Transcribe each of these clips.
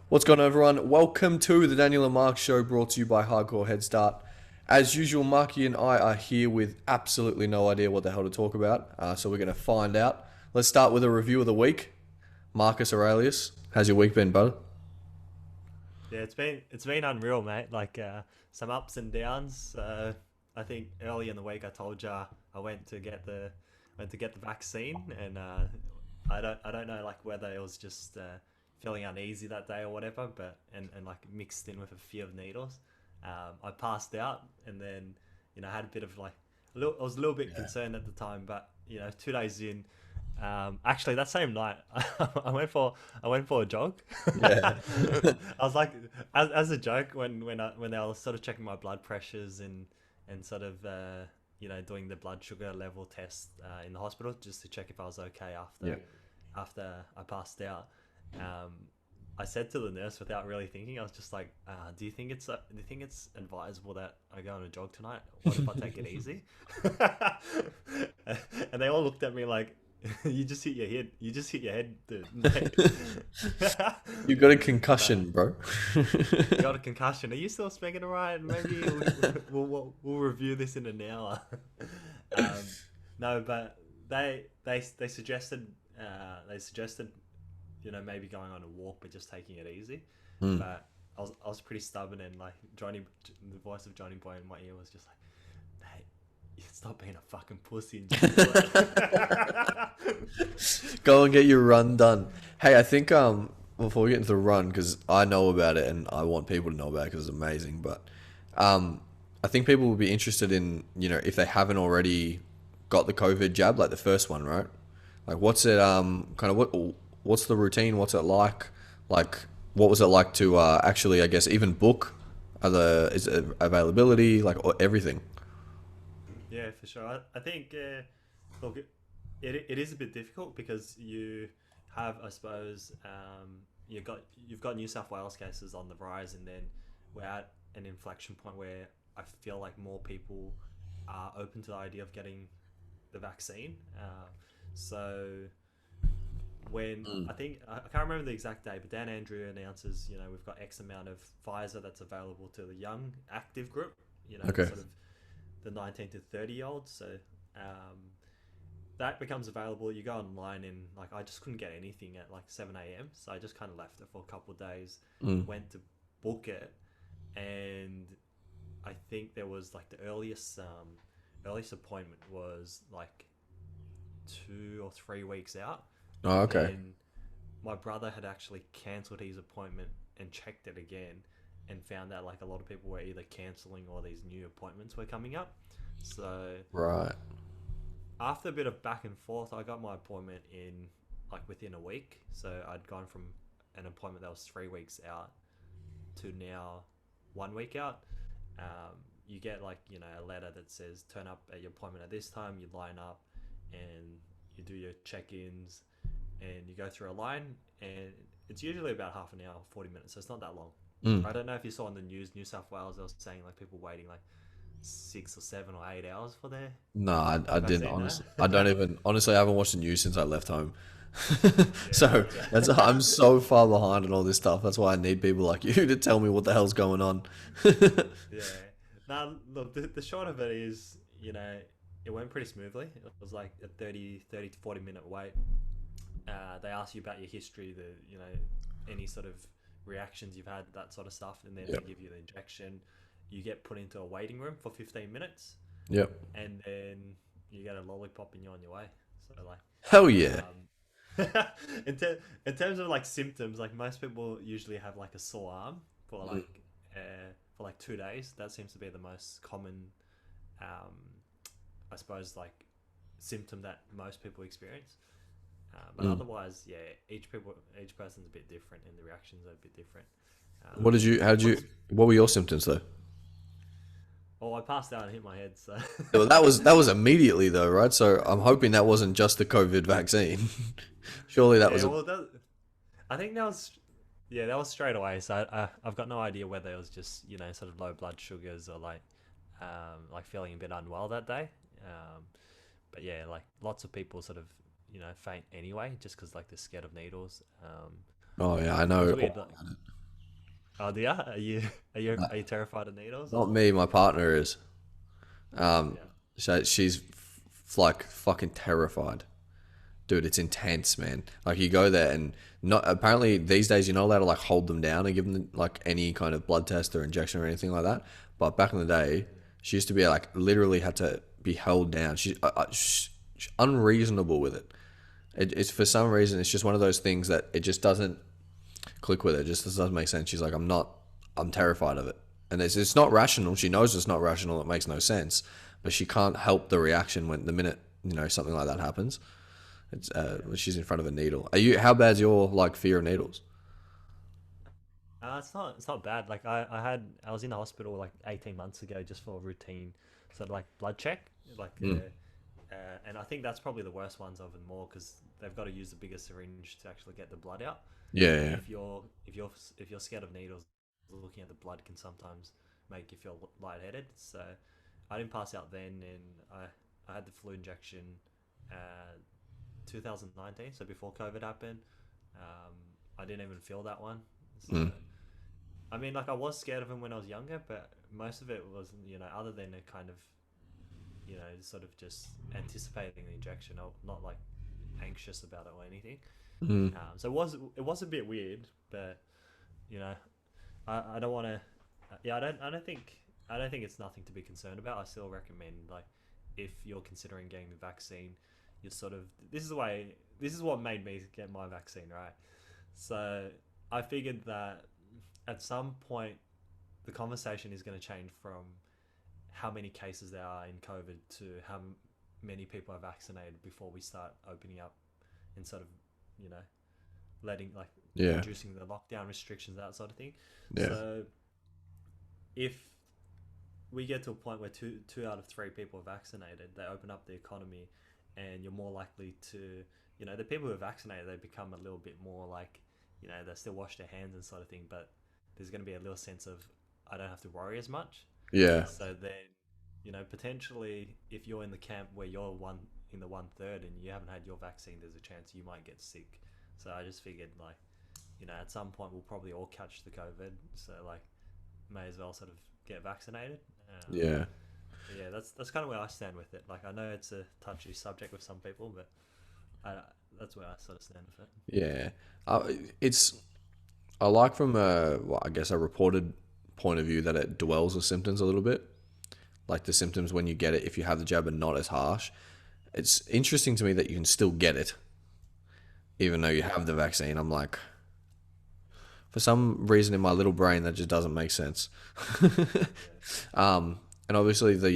What's going on, everyone? Welcome to the Daniel and Mark Show, brought to you by Hardcore Headstart. As usual, Marky and I are here with absolutely no idea what the hell to talk about, so we're going to find out. Let's start with a review of the week. Marcus Aurelius, how's your week been, bud? Yeah, it's been unreal, mate. Some ups and downs. I think early in the week I told you I went to get the vaccine, and I don't know like whether it was just feeling uneasy that day or whatever, but and like mixed in with a fear of needles. I passed out, and then I had a bit of I was a little bit concerned at the time, but 2 days in. Actually, that same night, I went for a jog. Yeah. I was like, as a joke, when I was sort of checking my blood pressures and sort of doing the blood sugar level test in the hospital just to check if I was okay Yeah. after I passed out. Um, I said to the nurse without really thinking, I was just like, do you think it's advisable that I go on a jog tonight? What if I take it easy? And they all looked at me like, you just hit your head. You just hit your head, dude. You got a But concussion, bro. you got a concussion. Are you still speaking right? Maybe we'll review this in an hour. um, no, but they suggested maybe going on a walk, but just taking it easy. Hmm. But I was pretty stubborn, and like the voice of Johnny Boy in my ear was just like, mate, you stop being a fucking pussy and just do it. Go and get your run done. Hey, I think before we get into the run, because I know about it and I want people to know about it because it's amazing. But um, I think people will be interested in if they haven't already got the COVID jab, like the first one, right? Like, what's it kind of what's the routine? What's it like? Like, what was it like to actually, I guess, even book? Is it availability like or everything? Yeah, for sure. I think look, it is a bit difficult because you have, I suppose, you've got New South Wales cases on the rise, and then we're at an inflection point where I feel like more people are open to the idea of getting the vaccine. So when Mm. I can't remember the exact day, but Dan Andrew announces, we've got X amount of Pfizer that's available to the young active group, the Okay. sort of the 19 to 30 year olds. So um, that becomes available. You go online, and like I just couldn't get anything at like 7 a.m. So I just kind of left it for a couple of days, Mm. went to book it, and I think there was like the earliest appointment was like 2 or 3 weeks out, Oh, okay. and my brother had actually cancelled his appointment and checked it again and found out like a lot of people were either cancelling or these new appointments were coming up. So Right. after a bit of back and forth, I got my appointment in like within a week. So I'd gone from an appointment that was 3 weeks out to now 1 week out. You get like a letter that says turn up at your appointment at this time. You line up and you do your check-ins, and you go through a line, and it's usually about half an hour, 40 minutes. So it's not that long. Mm. I don't know if you saw on the news, New South Wales, they were saying like people waiting like 6 or 7 or 8 hours for No, I didn't vaccine there. honestly. I don't even honestly. I haven't watched the news since I left home. Yeah, So gotcha. I'm so far behind on all this stuff. That's why I need people like you to tell me what the hell's going on. Yeah. Now, look, the short of it is, it went pretty smoothly. It was like a 30 to 40 minute wait. They ask you about your history, any sort of reactions you've had, that sort of stuff, and then they Yep. give you the injection. You get put into a waiting room for 15 minutes, Yep. and then you get a lollipop and you're on your way. So, like, Hell yeah. in terms of like symptoms, like most people usually have like a sore arm Mm. for like 2 days. That seems to be the most common, um, I suppose, like symptom that most people experience. But Mm. otherwise, yeah, each person's a bit different, and the reactions are a bit different. What did you? How did you? What's What were your symptoms though? Oh, I passed out and hit my head. So Well, that was immediately though, right? So I'm hoping that wasn't just the COVID vaccine. Surely that yeah, was a. well, I think that was yeah, that was straight away. So I've got no idea whether it was just sort of low blood sugars or like feeling a bit unwell that day. Um, but yeah, like lots of people sort of faint anyway, just because like they're scared of needles. Oh yeah, I It was know all weird. Like, about it. Oh, yeah. Are you terrified of needles Not or? me, my partner is. Um, Yeah. so she's like fucking terrified. Dude, it's intense, man. Like you go there and not apparently these days you're not allowed to like hold them down and give them like any kind of blood test or injection or anything like that. But back in the day, she used to be like literally had to be held down. She's unreasonable with it. It's for some reason it's just one of those things that it just doesn't click with her. It just doesn't make sense. She's like, I'm not. I'm terrified of it, and it's not rational. She knows it's not rational. It makes no sense, but she can't help the reaction when the minute something like that happens. It's Yeah. when she's in front of a needle. Are you? How bad's your like fear of needles? It's not bad. Like I was in the hospital like 18 months ago just for a routine sort of like blood check. Like Mm. and I think that's probably the worst ones of them more because they've got to use the bigger syringe to actually get the blood out. Yeah, And yeah, if you're scared of needles, looking at the blood can sometimes make you feel lightheaded. So I didn't pass out then, and I had the flu injection, uh, 2019. So before COVID happened, um, I didn't even feel that one. So mm. I mean, like I was scared of him when I was younger, but most of it was, other than a kind of, sort of just anticipating the injection, not like anxious about it or anything. Mm. So it was a bit weird, but you know, I don't want to. Yeah, I don't think it's nothing to be concerned about. I still recommend like if you're considering getting the vaccine, you sort of this is what made me get my vaccine, right? So I figured that at some point the conversation is going to change from how many cases there are in COVID to how many people are vaccinated before we start opening up and sort of, you know, letting like Yeah, reducing the lockdown restrictions, that sort of thing. yeah, So if we get to a point where two out of three people are vaccinated, they open up the economy, and you're more likely to, the people who are vaccinated, they become a little bit more like, they still wash their hands and sort of thing, but there's going to be a little sense of I don't have to worry as much. yeah, So then, potentially, if you're in the camp where you're one in the 1/3 and you haven't had your vaccine, there's a chance you might get sick. So I just figured, like, at some point we'll probably all catch the COVID. So like, may as well sort of get vaccinated. yeah, But yeah, that's kind of where I stand with it. Like, I know it's a touchy subject with some people, but I, that's where I sort of stand with it. yeah. It's I like from a well, I guess a reported point of view that it dwells the symptoms a little bit. Like the symptoms when you get it, if you have the jab, are not as harsh. It's interesting to me that you can still get it even though you have the vaccine. I'm like, for some reason in my little brain that just doesn't make sense. Yeah, And obviously the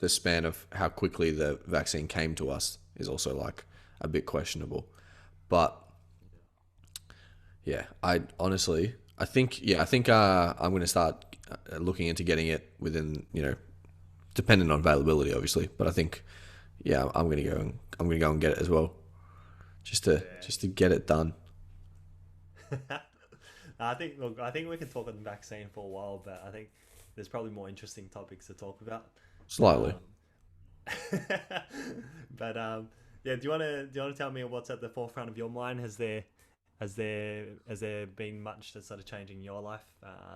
span of how quickly the vaccine came to us is also like a bit questionable. But yeah, yeah, I think I'm going to start looking into getting it within depending on availability, obviously. But I think yeah, I'm going to go and get it as well, just to get it done yeah. I think we can talk on the vaccine for a while, but I think there's probably more interesting topics to talk about. slightly. Um, but yeah, do you want to tell me what's at the forefront of your mind? Has there been much that's sort of changing your life,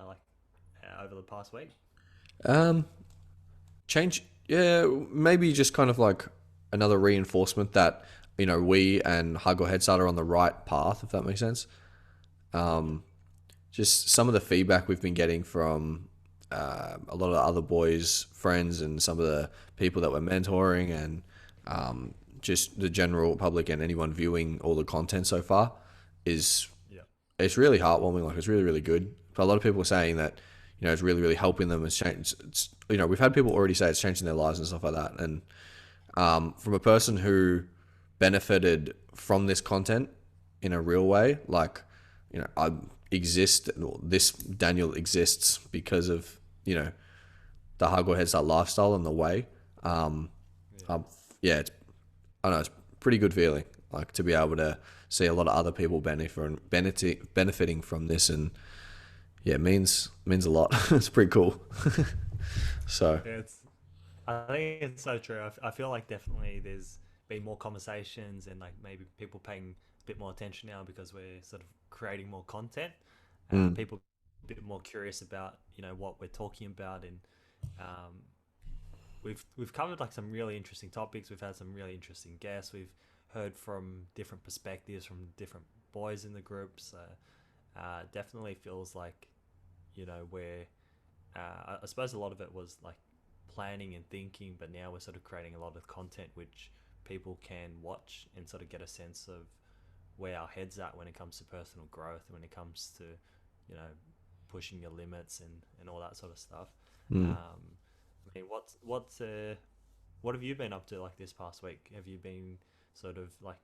like over the past week? Um, Change, yeah, maybe just kind of like another reinforcement that we and Hardcore Headstart are on the right path, if that makes sense. Yeah, Just some of the feedback we've been getting from a lot of the other boys, friends, and some of the people that we're mentoring, and just the general public and anyone viewing all the content so far is yeah, it's really heartwarming. Like it's really really good. But a lot of people are saying that it's really really helping them. It's changed. We've had people already say it's changing their lives and stuff like that. And from a person who benefited from this content in a real way, like I exist. Well, this Daniel exists because of the hardcore headstart lifestyle and the way. Um, yeah. um, yeah, I know it's a pretty good feeling, like to be able to see a lot of other people benefiting from this, and yeah, it means a lot. It's pretty cool. So Yeah, I think it's so true. I feel like definitely there's been more conversations and like maybe people paying a bit more attention now because we're sort of creating more content. Mm. people a bit more curious about what we're talking about, and um, we've covered like some really interesting topics. We've had some really interesting guests. We've heard from different perspectives from different boys in the group. So definitely feels like we're I suppose a lot of it was like planning and thinking, but now we're sort of creating a lot of content which people can watch and sort of get a sense of where our heads at when it comes to personal growth, when it comes to you know pushing your limits and all that sort of stuff. Mm. I mean, what have you been up to like this past week? Have you been sort of like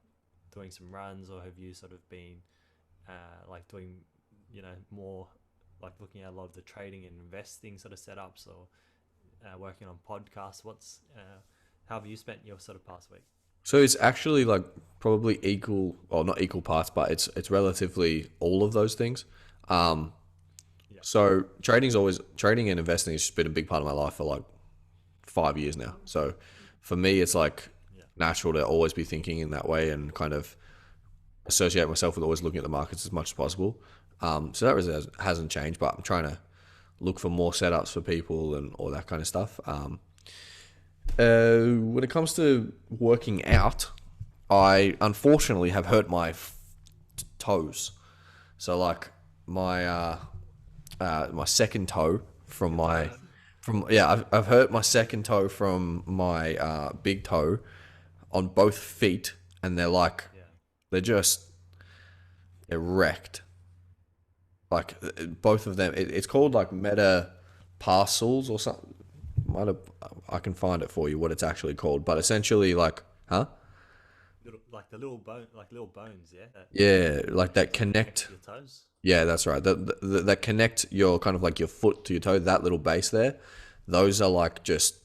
doing some runs, or have you sort of been like doing more like looking at a lot of the trading and investing sort of setups, or working on podcasts? How have you spent your sort of past week? So it's actually like probably equal, or not equal parts, but it's relatively all of those things. Um, Yeah. so trading and investing has just been a big part of my life for like 5 years now. So for me, it's like Yeah. natural to always be thinking in that way and kind of associate myself with always looking at the markets as much as possible. So that really hasn't changed, but I'm trying to look for more setups for people and all that kind of stuff. When it comes to working out, I unfortunately have hurt my toes. So like my second toe from my from yeah I've hurt my second toe from my big toe on both feet, and Yeah. they're just they're wrecked. Like both of them, it's called like metatarsals or something. Might have, I can find it for you what it's actually called, but essentially like, huh? Little like the little bone, like little bones, yeah, Yeah, like that sort of connect connect. to your toes. Yeah, that's right. That connect your kind of like your foot to your toe. That little base there, those are like just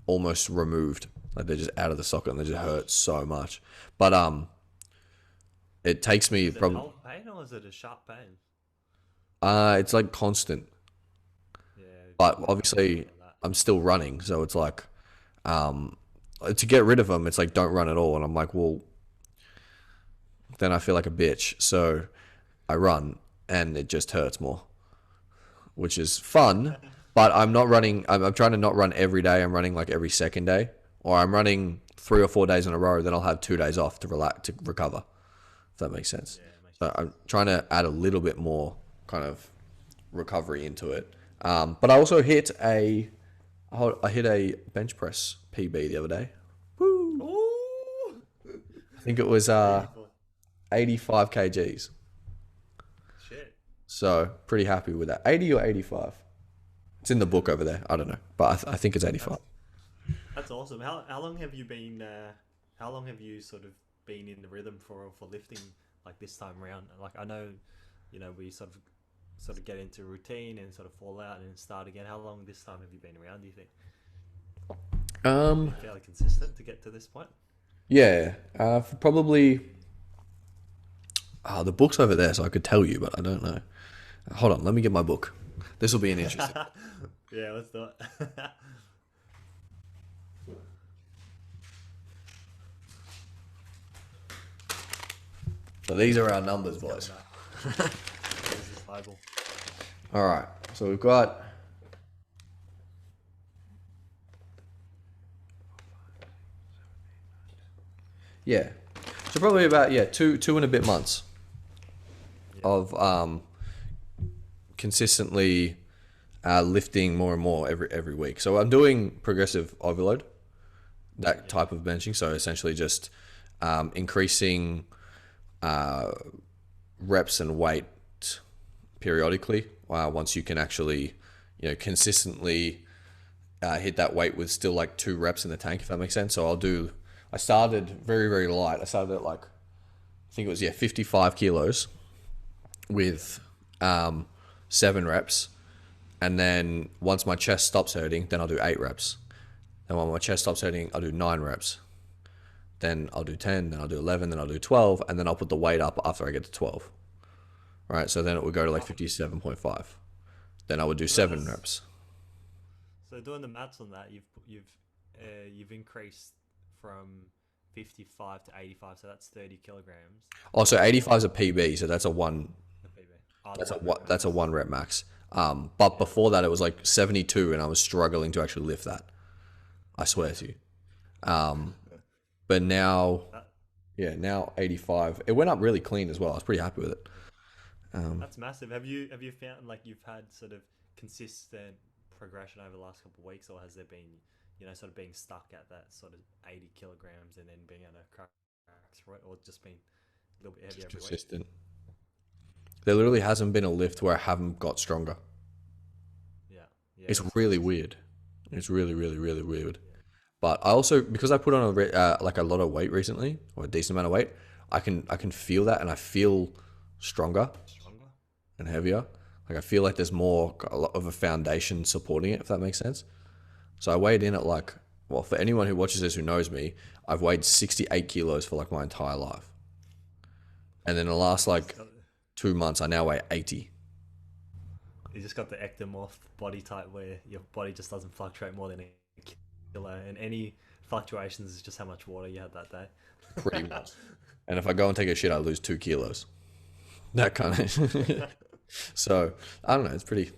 almost removed. Like they're just out of the socket and they just hurt so much. But it takes me Is it probably dull pain or is it a sharp pain? it's like constant. Yeah, But yeah, I know a obviously lot of that. I'm still running, so it's like um to get rid of them, it's like don't run at all. And I'm like, well, then I feel like a bitch. So I run and it just hurts more, which is fun. But I'm not running. I'm trying to not run every day. I'm running like every second day, or I'm running 3 or 4 days in a row. Then I'll have 2 days off to relax to recover. If that makes sense. Yeah, it makes So sense. I'm trying to add a little bit more kind of recovery into it. But I also I hit a bench press PB the other day. Woo! Ooh, I think it was 84. 85 kgs. Shit. So pretty happy with that. 80 or 85. It's in the book over there. I don't know, but I think it's 85. That's that's awesome. How long have you been? How long have you sort of been in the rhythm for lifting like this time around? Like I know, we sort of get into routine and sort of fall out and start again. How long this time have you been around? Do you think Um, been fairly consistent to get to this point? yeah, for probably the book's over there, so I could tell you, but I don't know. Hold on, let me get my book. This will be an interesting. Yeah, let's do it. So these are our numbers, Coming boys. up. There's this Bible. All right, so we've got yeah, so probably about two and a bit months Yeah, of consistently lifting more and more every week. So I'm doing progressive overload, that yeah, type of benching. So essentially just increasing uh, reps and weight periodically. Once you can actually, consistently hit that weight with still like 2 reps in the tank, if that makes sense. So I started very, very light. I started at like, I think it was, 55 kilos with 7 reps. And then once my chest stops hurting, then I'll do 8 reps. Then when my chest stops hurting, I'll do 9 reps. Then I'll do 10, then I'll do 11, then I'll do 12, and then I'll put the weight up after I get to 12. Right, so then it would go to like 57.5. Then I would do so 7 that's reps. so doing the maths on that. You've increased from 55 to 85, so that's 30 kilograms. Also, 85 is a PB, so that's a one. The PB. Oh, the That's a one rep what? That's a max. 1 rep max. But Yeah. before that, it was like 72, and I was struggling to actually lift that. I swear Yeah. to you. But now, That, yeah, now 85. It went up really clean as well. I was pretty happy with it. yeah. That's massive. Have you found like you've had sort of consistent progression over the last couple of weeks, or has there been, sort of being stuck at that sort of 80 kilograms and then being able to crack through it, or just been a little bit heavier Just every week? consistent. There literally hasn't been a lift where I haven't got stronger. Yeah. Yeah, It's that's really nice. weird. It's really, really, really weird. Yeah. But I also, because I put on like a lot of weight recently, or a decent amount of weight, I can feel that, and I feel stronger Stronger? and heavier. Like I feel like there's more a lot of a foundation supporting it, if that makes sense. So I weighed in at like, well, for anyone who watches this who knows me, I've weighed 68 kilos for like my entire life, and then the last You just like got 2 months, I now weigh 80. you just got the ectomorph body type where your body just doesn't fluctuate more than a kilo, and any fluctuations is just how much water you had that day. Pretty much. And if I go and take a shit, I lose 2 kilos. That kind of. So I don't know. It's pretty.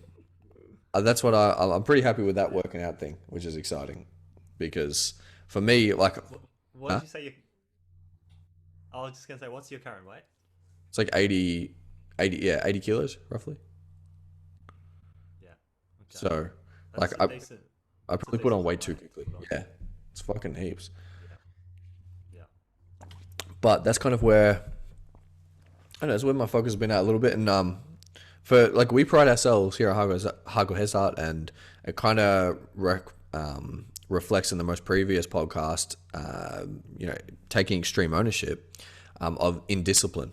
That's what I'm pretty happy with that Yeah. working out thing, which is exciting, because for me, like, What huh? did you say? I was just gonna say, what's your current weight? It's like 80, 80, yeah, 80 kilos roughly. Yeah. Okay. So like That's a I decent. I That's a probably put on decent way amount of too weight to quickly. put on. Yeah, it's fucking heaps. Yeah. Yeah. But that's kind of where I don't know. It's where my focus has been at a little bit, and for like we pride ourselves here at Hardcore Headstart, and it kind of reflects in the most previous podcast, taking extreme ownership of indiscipline,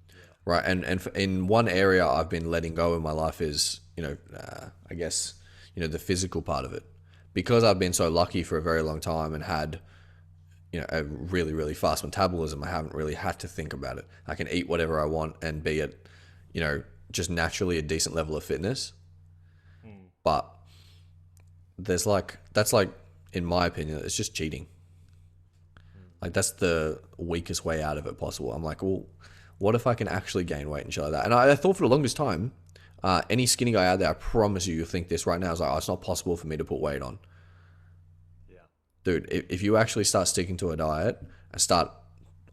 Yeah. right? And in one area I've been letting go in my life is, I guess, the physical part of it, because I've been so lucky for a very long time and had, a really, really fast metabolism. I haven't really had to think about it. I can eat whatever I want and be at, just naturally a decent level of fitness. Mm. But that's like, in my opinion, it's just cheating. Mm. Like that's the weakest way out of it possible. I'm like, well, what if I can actually gain weight and shit like that? And I thought for the longest time, any skinny guy out there, I promise you, you'll think this right now. Is like, oh, it's not possible for me to put weight on. Yeah. Dude, if you actually start sticking to a diet and start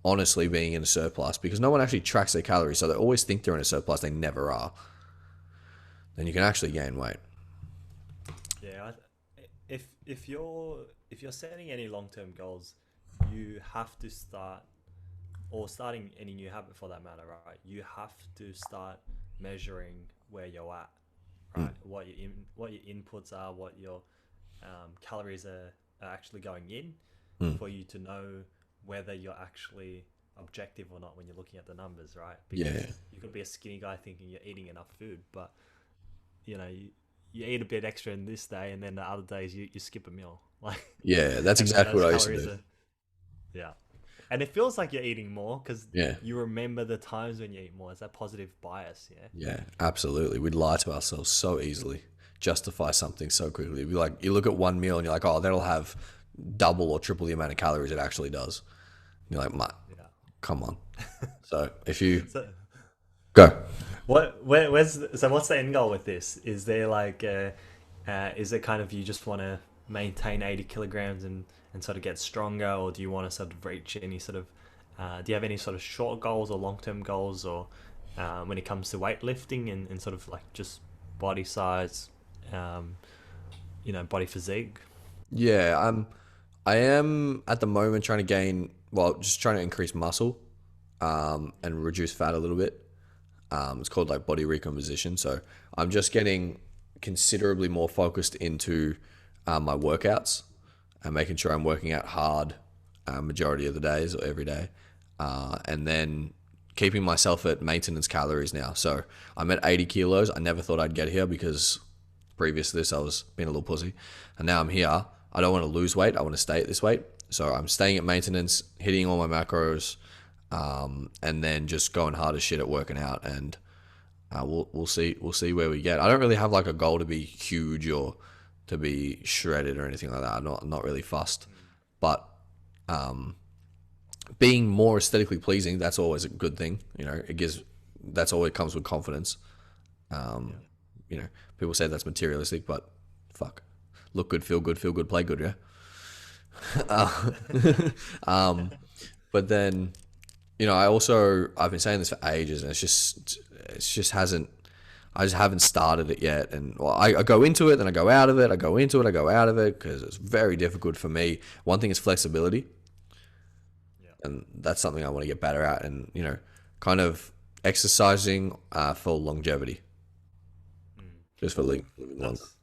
honestly being in a surplus, because no one actually tracks their calories, so they always think they're in a surplus, they never are, then you can actually gain weight. Yeah. If you're setting any long term goals, you have to start, or starting any new habit for that matter, right? You have to start measuring where you're at, right? What your inputs are, what your calories are actually going in, Mm. for you to know whether you're actually objective or not when you're looking at the numbers, right? Yeah, Because you could be a skinny guy thinking you're eating enough food, but you eat a bit extra in this day, and then the other days you skip a meal, like, yeah, that's and exactly those what I used to calories do. are, yeah. And it feels like you're eating more because Yeah, you remember the times when you eat more. It's that positive bias, yeah. yeah, absolutely. We'd lie to ourselves so easily, justify something so quickly. Be like, you look at one meal and you're like, oh, that'll have double or triple the amount of calories it actually does. And you're like, mate, Yeah. come on. So if you So go, what's the end goal with this? Is there like is it kind of you just want to maintain 80 kilograms and sort of get stronger, or do you want to sort of reach any sort of do you have any sort of short goals or long-term goals, or when it comes to weightlifting and sort of like just body size, um, body physique? yeah, I am at the moment trying to gain, well, just trying to increase muscle, and reduce fat a little bit. It's called like body recomposition. So I'm just getting considerably more focused into my workouts and making sure I'm working out hard majority of the days or every day, and then keeping myself at maintenance calories now. So I'm at 80 kilos. I never thought I'd get here because previous to this I was being a little pussy, and now I'm here. I don't want to lose weight. I want to stay at this weight. So I'm staying at maintenance, hitting all my macros, and then just going hard as shit at working out, and we'll see where we get. I don't really have like a goal to be huge or to be shredded or anything like that. I'm not really fussed, but being more aesthetically pleasing, that's always a good thing. It gives that's all it comes with confidence. Yeah. You know, people say that's materialistic, but fuck, look good, feel good, play good, yeah. Uh, um, but then I've been saying this for ages, and it's just hasn't. I just haven't started it yet, and well, I go into it, then I go out of it. I go into it, I go out of it because it's very difficult for me. One thing is flexibility, Yeah. and that's something I want to get better at, and kind of exercising for longevity, Mm. just for Well, living longer. that's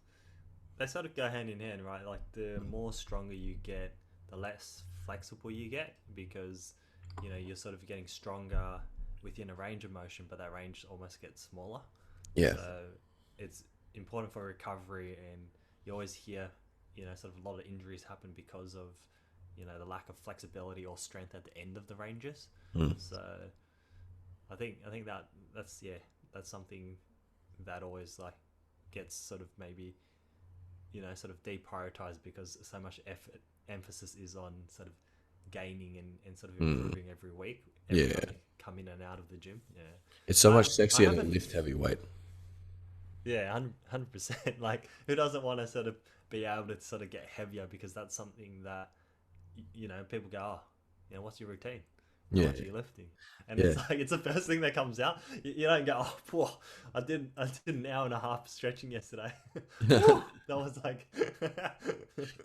they sort of go hand in hand, right? Like the more stronger you get, the less flexible you get because you're sort of getting stronger within a range of motion, but that range almost gets smaller. Yeah, So it's important for recovery, and you always hear sort of a lot of injuries happen because of the lack of flexibility or strength at the end of the ranges. mm. So I think that's yeah, that's something that always like gets sort of maybe sort of deprioritized because so much effort emphasis is on sort of gaining and sort of Mm. improving every week every Yeah, time you come in and out of the gym. Yeah, it's so much I sexier to haven't. lift heavy weight. Yeah, 100%. Like, who doesn't want to sort of be able to sort of get heavier because that's something that people go, oh, what's your routine? How Yeah, much are you lifting? And yeah. it's like it's the first thing that comes out. You don't go, oh, poor, I did an hour and a half stretching yesterday. Whew, that was like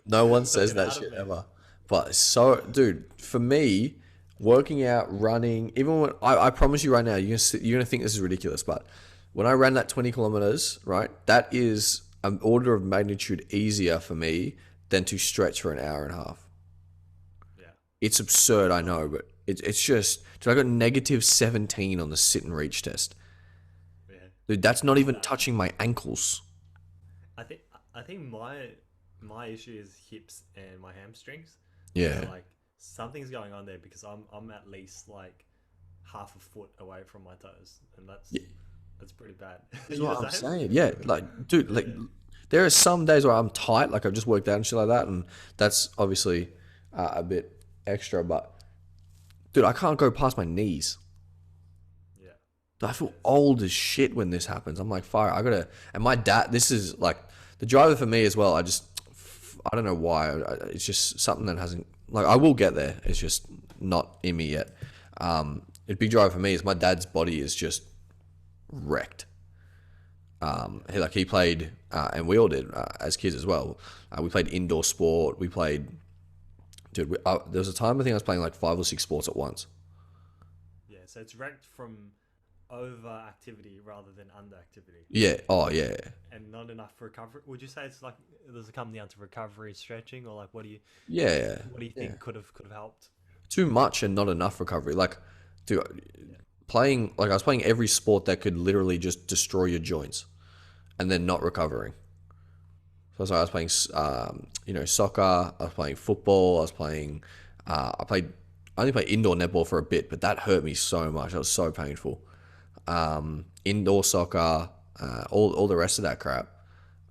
No one took says it that out of shit me. ever. But so, dude, for me, working out, running, even when I promise you right now, you're gonna think this is ridiculous, but when I ran that 20 kilometers, right, that is an order of magnitude easier for me than to stretch for an hour and a half. Yeah, It's absurd, I I, know, but it's just, dude, I got negative 17 on the sit and reach test. yeah, Dude, that's not it's even bad. touching my ankles. I think I think my issue is hips and my hamstrings. So Yeah. like something's going on there because I'm at least like half a foot away from my toes, and that's pretty bad. This is You what the I'm same? saying. Yeah, like, dude, like, Yeah, there are some days where I'm tight, like I've just worked out and shit like that, and that's obviously a bit extra. But dude, I can't go past my knees. yeah, I feel it's old as shit when this happens. I'm like, fire, I gotta. And my dad, this is like the driver for me as well. I don't know why. It's just something that hasn't. Like, I will get there. It's just not in me yet. A big driver for me is my dad's body is just wrecked. yeah, He played, and we all did as kids as well. We played indoor sport. We played, dude. There was a time I think I was playing like 5 or 6 sports at once. yeah. So it's wrecked from overactivity rather than underactivity, Yeah. Oh yeah. and not enough recovery. Would you say it's like does it come down to recovery, stretching, or like Yeah. what do you Yeah. think could have helped? Too much and not enough recovery. Like, dude, Yeah, I was playing every sport that could literally just destroy your joints and then not recovering. So I was playing, soccer. I was playing football. I played. I only played indoor netball for a bit, but that hurt me so much. That was so painful. Indoor soccer, all the rest of that crap,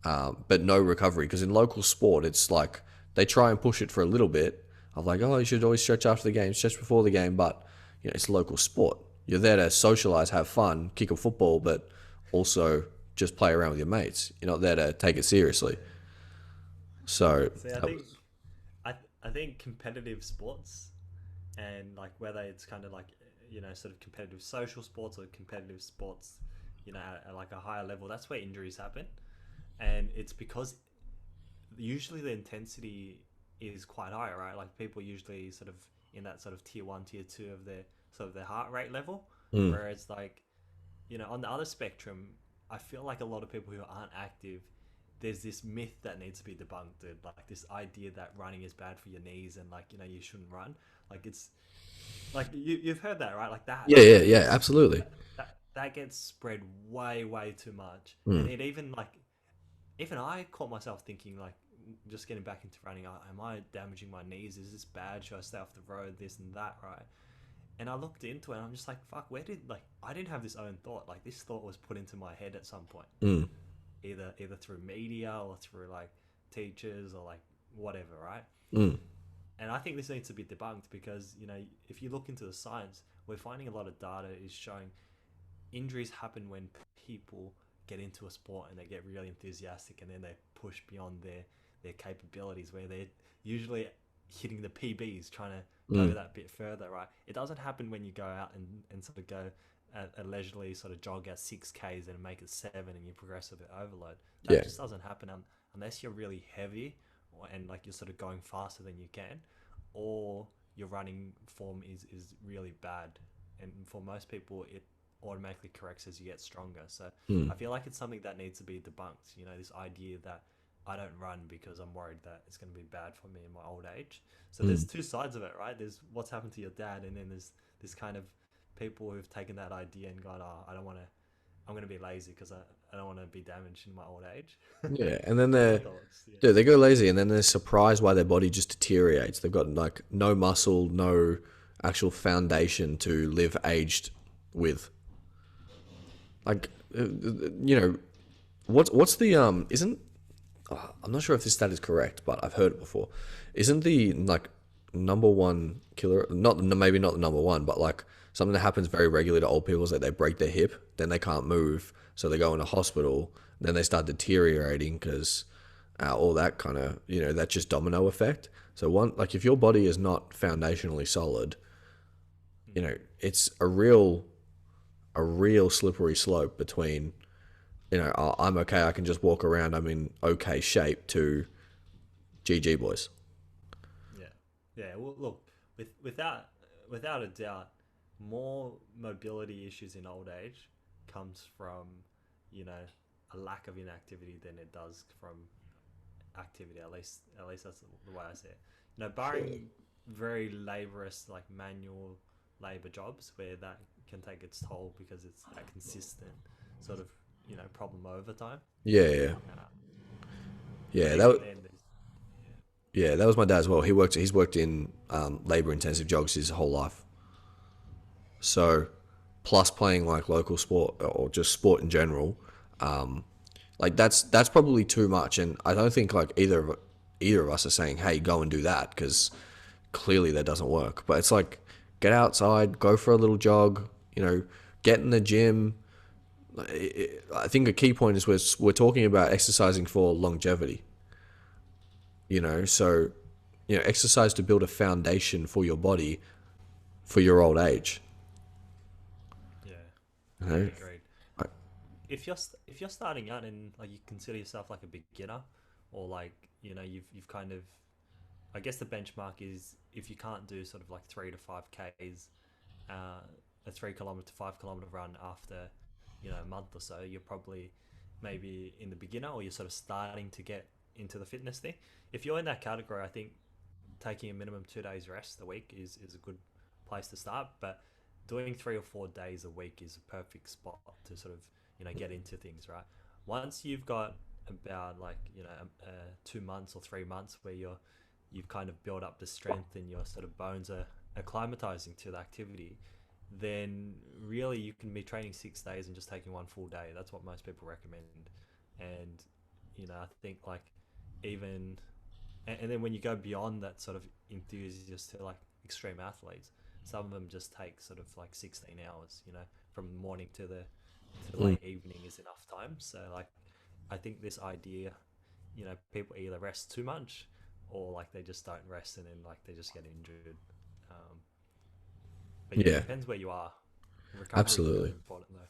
but no recovery. Because in local sport, it's like they try and push it for a little bit. Of like, oh, you should always stretch after the game, stretch before the game, but it's local sport. You're there to socialize, have fun, kick a football, but also just play around with your mates. You're not there to take it seriously. yeah. So See, I that think was, I think competitive sports and like whether it's kind of like sort of competitive social sports or competitive sports at like a higher level, that's where injuries happen, and it's because usually the intensity is quite high, right? Like people usually sort of in that sort of tier 1 tier 2 of their sort of their heart rate level, mm, whereas like on the other spectrum, I feel like a lot of people who aren't active, there's this myth that needs to be debunked, dude. Like this idea that running is bad for your knees and like you shouldn't run. Like it's like you've heard that, right? Like that yeah, yeah, that yeah, gets absolutely. that gets spread way too much, and Mm, it even like even I caught myself thinking like just getting back into running. Am I damaging my knees? Is this bad? Should I stay off the road? This and that, right? And I looked into it, and I'm just like, fuck. Where did like I didn't have this own thought. Like this thought was put into my head at some point, mm, either through media or through like teachers or like whatever, right? mm, And I think this needs to be debunked because if you look into the science, we're finding a lot of data is showing injuries happen when people get into a sport and they get really enthusiastic and then they push beyond their capabilities, where they're usually hitting the PBs, trying to go Mm. that bit further, right? It doesn't happen when you go out and sort of go at a leisurely sort of jog at 6Ks and make it 7 and you progressively overload. That Yeah. just doesn't happen unless you're really heavy, and like you're sort of going faster than you can, or your running form is really bad. And for most people, it automatically corrects as you get stronger. So Mm. I feel like it's something that needs to be debunked. You know, this idea that I don't run because I'm worried that it's going to be bad for me in my old age. So there's Mm. two sides of it, right? There's what's happened to your dad, and then there's this kind of people who've taken that idea and gone, oh, I don't want to, I'm going to be lazy because I don't want to be damaged in my old age. Yeah. And then Your they're, thoughts? Yeah. dude, they go lazy and then they're surprised why their body just deteriorates. They've got like no muscle, no actual foundation to live aged with. Like, you know, what's the isn't I'm not sure if this stat is correct, but I've heard it before. Isn't the like number one killer, not maybe not the number one, but like something that happens very regularly to old people is that they break their hip, then they can't move, so they go into hospital, then they start deteriorating because all that kind of, you know, that just domino effect. So one, like if your body is not foundationally solid, you know, it's a real slippery slope between, you know, oh, I'm okay, I can just walk around, I'm in okay shape, to GG boys. Yeah, yeah. Well, look, without a doubt, more mobility issues in old age comes from, you know, a lack of inactivity than it does from activity. At least that's the way I see it. You know, barring very laborious like manual labor jobs where that can take its toll because it's that consistent sort of, you know, problem over time. Yeah, yeah, Uh, but yeah. even then, there's Yeah, that was my dad as well. He's worked in labor intensive jobs his whole life. So, plus playing like local sport or just sport in general, like that's probably too much. And I don't think like either of us are saying, "Hey, go and do that," because clearly that doesn't work. But it's like get outside, go for a little jog. You know, get in the gym. I think a key point is we're talking about exercising for longevity. You know, so you know, exercise to build a foundation for your body for your old age. yeah, You yeah, know, agreed. I, If you're starting out and like you consider yourself like a beginner, or like, you know, you've kind of, I guess the benchmark is if you can't do sort of like 3 to 5 Ks, a 3 kilometer to 5 kilometer run after, you know, a month or so, you're probably maybe in the beginner, or you're sort of starting to get into the fitness thing. If you're in that category, I think taking a minimum 2 days rest a week is a good place to start. But doing 3 or 4 days a week is a perfect spot to sort of, you know, get into things, right? Once you've got about like, you know, 2 months or 3 months where you've kind of built up the strength and your sort of bones are acclimatizing to the activity, then really you can be training 6 days and just taking one full day. That's what most people recommend. And, you know, I think like even, and then when you go beyond that sort of enthusiast to like extreme athletes, some of them just take sort of like 16 hours, you know, from morning to mm, late evening is enough time. So like, I think this idea, you know, people either rest too much or like they just don't rest and then like they just get injured. Um, but yeah, it yeah, depends where you are. Recovery is really absolutely. important though.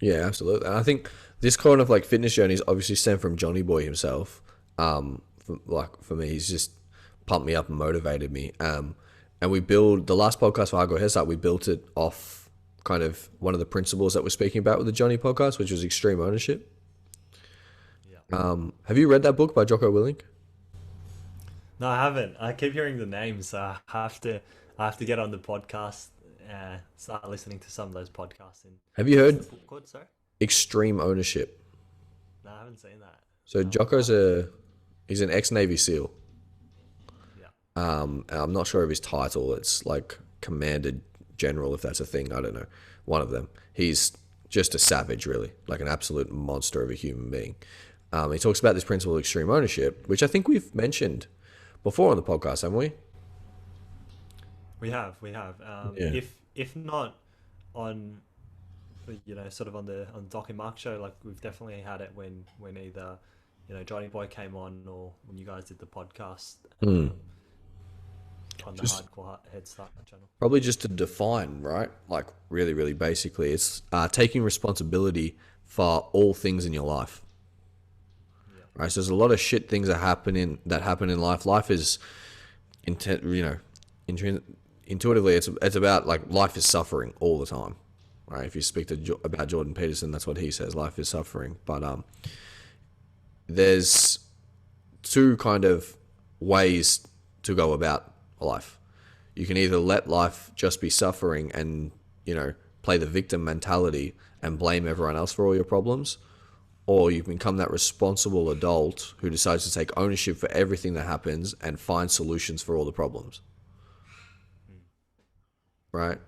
Yeah, absolutely. And I think this kind of like fitness journey is obviously stemmed from Johnny Boy himself. For me, he's just pumped me up and motivated me. And we build the last podcast for Hardcore Headstart. We built it off kind of one of the principles that we're speaking about with the Johnny podcast, which was extreme ownership. Yeah. Have you read that book by Jocko Willink? No, I haven't. I keep hearing the names, so I have to get on the podcast, start listening to some of those podcasts. And Have you what's the heard book called? Sorry, extreme ownership? no, I haven't seen that. So I'll Jocko's have to. he's an ex Navy SEAL. Yeah, And I'm not sure of his title. It's like Commander General, if that's a thing. I don't know. One of them. He's just a savage, really, like an absolute monster of a human being. He talks about this principle of extreme ownership, which I think we've mentioned before on the podcast, haven't we? we have. Yeah. If not on sort of on the Doc and Mark show, like we've definitely had it when either Johnny Boy came on or when you guys did the podcast Mm. on the Just Hardcore Headstart channel. probably just to define, right? Like really, really basically, it's taking responsibility for all things in your life. Yeah. Right. So there's a lot of shit things that happen in life. Life is, intuitively, it's about like life is suffering all the time. Right. If you speak to about Jordan Peterson, that's what he says. Life is suffering. But there's two kind of ways to go about life. You can either let life just be suffering and, play the victim mentality and blame everyone else for all your problems, or you become that responsible adult who decides to take ownership for everything that happens and find solutions for all the problems. Right?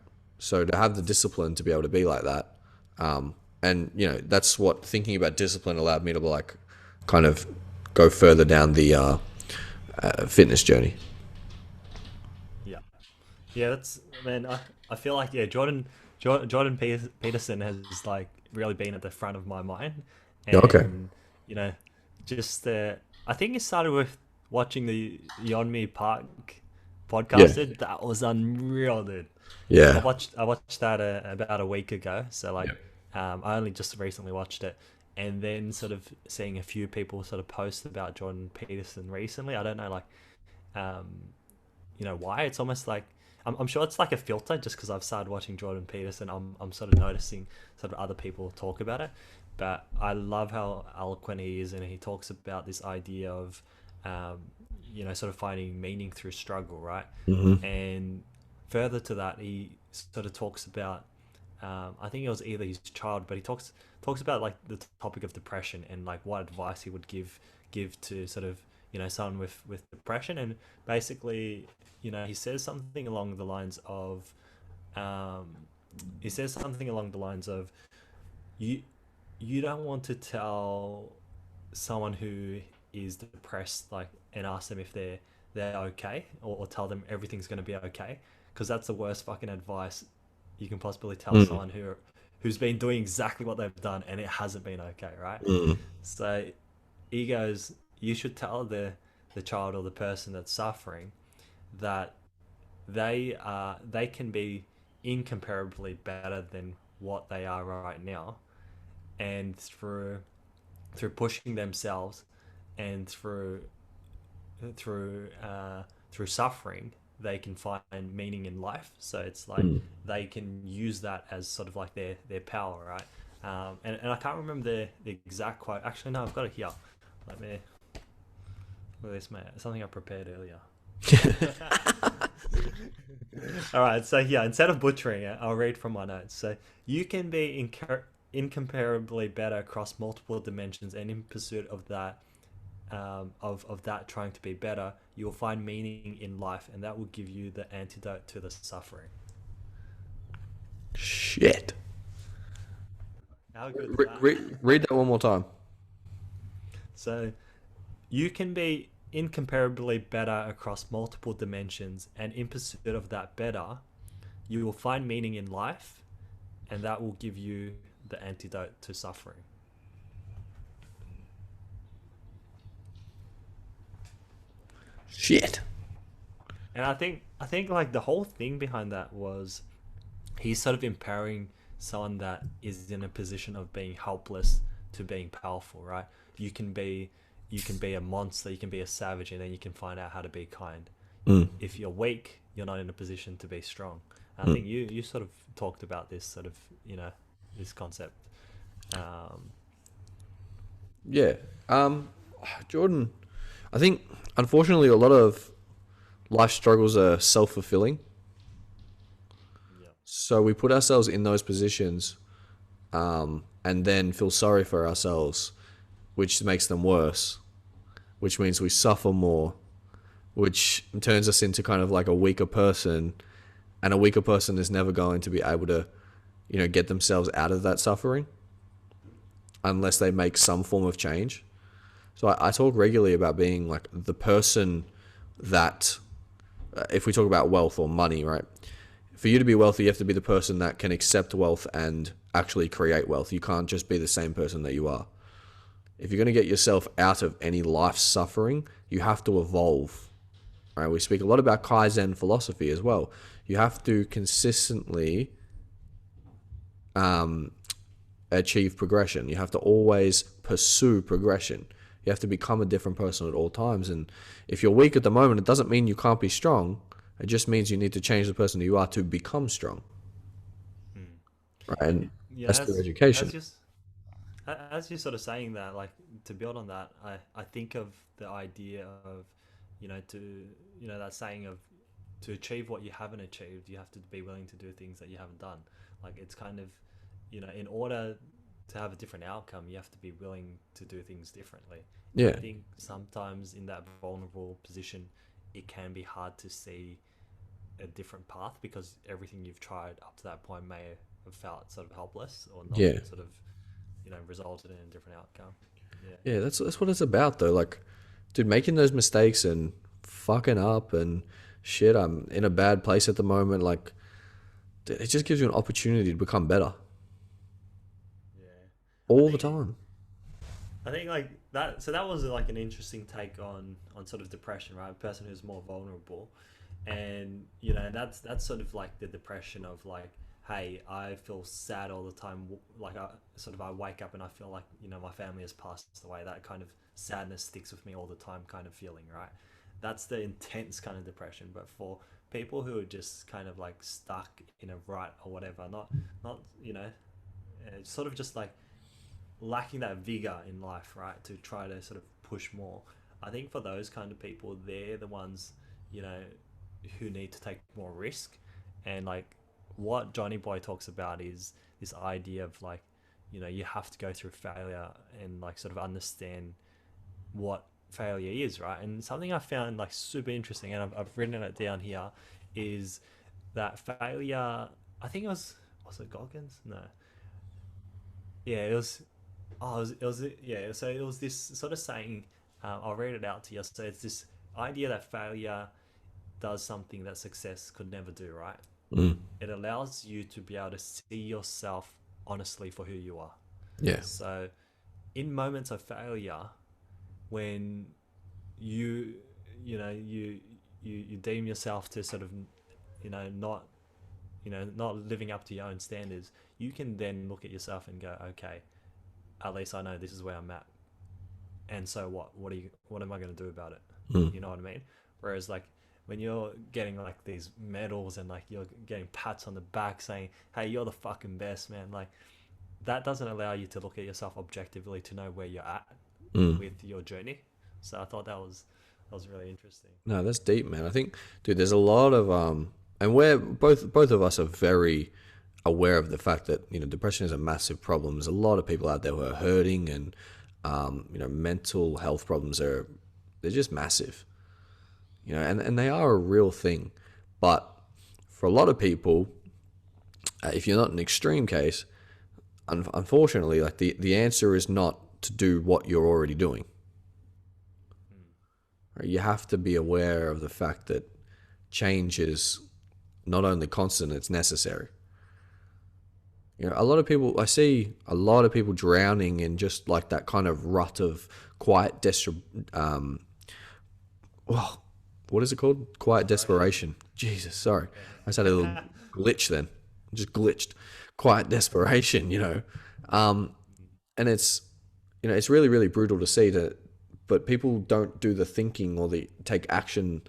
So to have the discipline to be able to be like that, and that's what thinking about discipline allowed me to like kind of go further down the fitness journey. Yeah. Yeah, that's man. I feel like Peterson has like really been at the front of my mind, Okay. and you know, just I think it started with watching the On Me Park Yeah. podcast. That was unreal, dude. Yeah. I watched that about a week ago. So like, Yep. I only just recently watched it, and then sort of seeing a few people sort of post about Jordan Peterson recently. I don't know, like, um, why it's almost like I'm sure it's like a filter just because I've started watching Jordan Peterson. I'm sort of noticing sort of other people talk about it, but I love how eloquent he is, and he talks about this idea of sort of finding meaning through struggle, right? Mm-hmm. And further to that, he sort of talks about I think it was either his child, but he talks about like the topic of depression and like what advice he would give to sort of someone with depression. And basically he says something along the lines of um, you you don't want to tell someone who is depressed like and ask them if they're okay, or tell them everything's going to be okay, because that's the worst fucking advice you can possibly tell Mm. someone who's been doing exactly what they've done and it hasn't been okay, right? Mm. So he goes, you should tell the child or the person that's suffering that they can be incomparably better than what they are right now, and through pushing themselves and through through suffering, they can find meaning in life. So it's like Mm. they can use that as sort of like their power, right? And I can't remember the exact quote. Actually, no, I've got it here. Let me look at this, mate. Something I prepared earlier. All right, so yeah, instead of butchering it, I'll read from my notes. So you can be incomparably better across multiple dimensions, and in pursuit of that, of that trying to be better, you will find meaning in life, and that will give you the antidote to the suffering. Shit. How good is Re- that? read that one more time. So you can be incomparably better across multiple dimensions, and in pursuit of that better, you will find meaning in life, and that will give you the antidote to suffering. Shit. And I think like the whole thing behind that was he's sort of empowering someone that is in a position of being helpless to being powerful, right? You can be a monster, you can be a savage, and then you can find out how to be kind. Mm. If you're weak, you're not in a position to be strong. And I Mm. think you sort of talked about this sort of this concept. Um, Yeah. Jordan, I think unfortunately a lot of life struggles are self-fulfilling. yeah, So we put ourselves in those positions, and then feel sorry for ourselves, which makes them worse, which means we suffer more, which turns us into kind of like a weaker person. And a weaker person is never going to be able to, get themselves out of that suffering unless they make some form of change. So I talk regularly about being like the person that, if we talk about wealth or money, right? For you to be wealthy, you have to be the person that can accept wealth and actually create wealth. You can't just be the same person that you are. If you're going to get yourself out of any life suffering, you have to evolve. Right? We speak a lot about Kaizen philosophy as well. You have to consistently achieve progression. You have to always pursue progression. You have to become a different person at all times. And if you're weak at the moment, it doesn't mean you can't be strong. It just means you need to change the person you are to become strong. Right? And Yeah, that's through education. as you're sort of saying that, like to build on that, I think of the idea of, to that saying of, to achieve what you haven't achieved, you have to be willing to do things that you haven't done. Like it's kind of, in order to have a different outcome, you have to be willing to do things differently. And I Yeah. think sometimes in that vulnerable position, it can be hard to see a different path because everything you've tried up to that point may have felt sort of helpless or not Yeah. sort of, resulted in a different outcome. Yeah. Yeah, that's what it's about though. Like, dude, making those mistakes and fucking up and shit, I'm in a bad place at the moment. Like, dude, it just gives you an opportunity to become better Yeah. I all the think time. I think like that. So that was like an interesting take on sort of depression, right? A person who's more vulnerable, and that's sort of like the depression of like, hey, I feel sad all the time. Like I wake up and I feel like my family has passed away. That kind of sadness sticks with me all the time, kind of feeling, right? That's the intense kind of depression. But for people who are just kind of like stuck in a rut or whatever, not sort of just like lacking that vigor in life, right, to try to sort of push more. I think for those kind of people, they're the ones, you know, who need to take more risk. And like what Johnny Boy talks about is this idea of like, you have to go through failure and like sort of understand what failure is, right? And something I found like super interesting, and I've written it down here, is that failure. I think was it Goggins? No, yeah, it was. Oh, yeah. So it was this sort of saying. I'll read it out to you. So it's this idea that failure does something that success could never do. Right? Mm. It allows you to be able to see yourself honestly for who you are. Yeah. So, in moments of failure, when you you deem yourself to sort of not not living up to your own standards, you can then look at yourself and go, okay, at least I know this is where I'm at. And so what am I going to do about it? Mm. You know what I mean? Whereas like when you're getting like these medals and like you're getting pats on the back saying, hey, you're the fucking best, man, like that doesn't allow you to look at yourself objectively to know where you're at Mm. with your journey. So I thought that was really interesting. No, that's deep, man. I think, dude, there's a lot of and we're both of us are very aware of the fact that depression is a massive problem. There's a lot of people out there who are hurting, and mental health problems they're just massive. And they are a real thing. But for a lot of people, if you're not an extreme case, unfortunately, like the answer is not to do what you're already doing. Right? You have to be aware of the fact that change is not only constant, it's necessary. A lot of people, I see a lot of people drowning in just like that kind of rut of quiet well, what is it called? Quiet desperation. Jesus, sorry. I just had a little Yeah. glitch then. Just glitched. Quiet desperation. Um, and it's really, really brutal to see that, but people don't do the thinking or the take action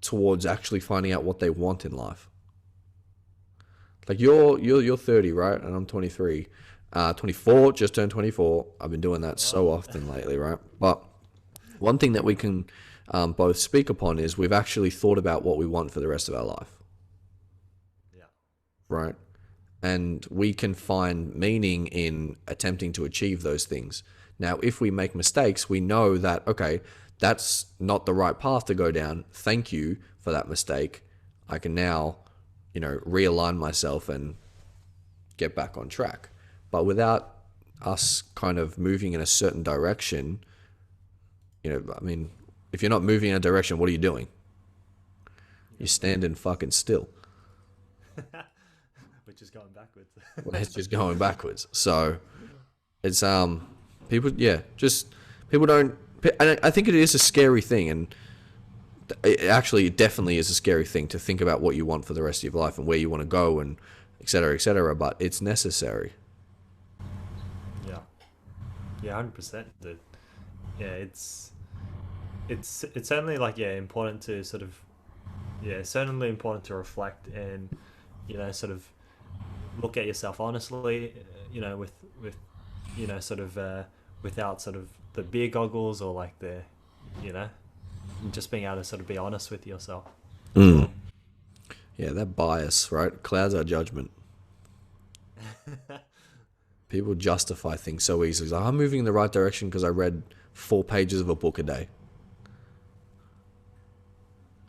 towards actually finding out what they want in life. Like you're 30, right? And I'm 23. 24, just turned 24. I've been doing that so Well, often lately, right? But one thing that we can both speak upon is we've actually thought about what we want for the rest of our life, yeah. right? And we can find meaning in attempting to achieve those things. Now, if we make mistakes, we know that, okay, that's not the right path to go down. Thank you for that mistake. I can now, realign myself and get back on track. But without us kind of moving in a certain direction, I mean, if you're not moving in a direction, what are you doing? You're standing fucking still. Which which is going backwards. It's just going backwards. So it's people, yeah, just people don't. And I think it is a scary thing, and it definitely is a scary thing to think about what you want for the rest of your life and where you want to go and et cetera, et cetera. But it's necessary. Yeah, yeah, 100%. Dude. Yeah, it's certainly like important to sort of certainly important to reflect and sort of look at yourself honestly, with sort of without sort of the beer goggles or like the you know just being able to sort of be honest with yourself. Mm. Yeah, that bias, right, clouds our judgment. People justify things so easily. It's like, I'm moving in the right direction because I read 4 pages of a book a day.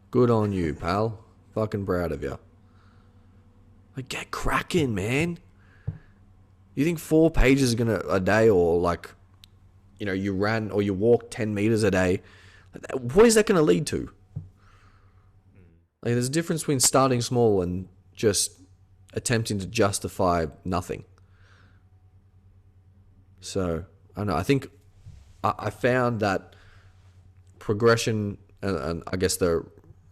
Good on you, pal. Fucking proud of you. Like, get cracking, man. You think 4 pages a day, or like, you ran or you walked 10 meters a day? What is that gonna lead to? Like, there's a difference between starting small and just attempting to justify nothing. So I don't know. I think I found that progression, and I guess the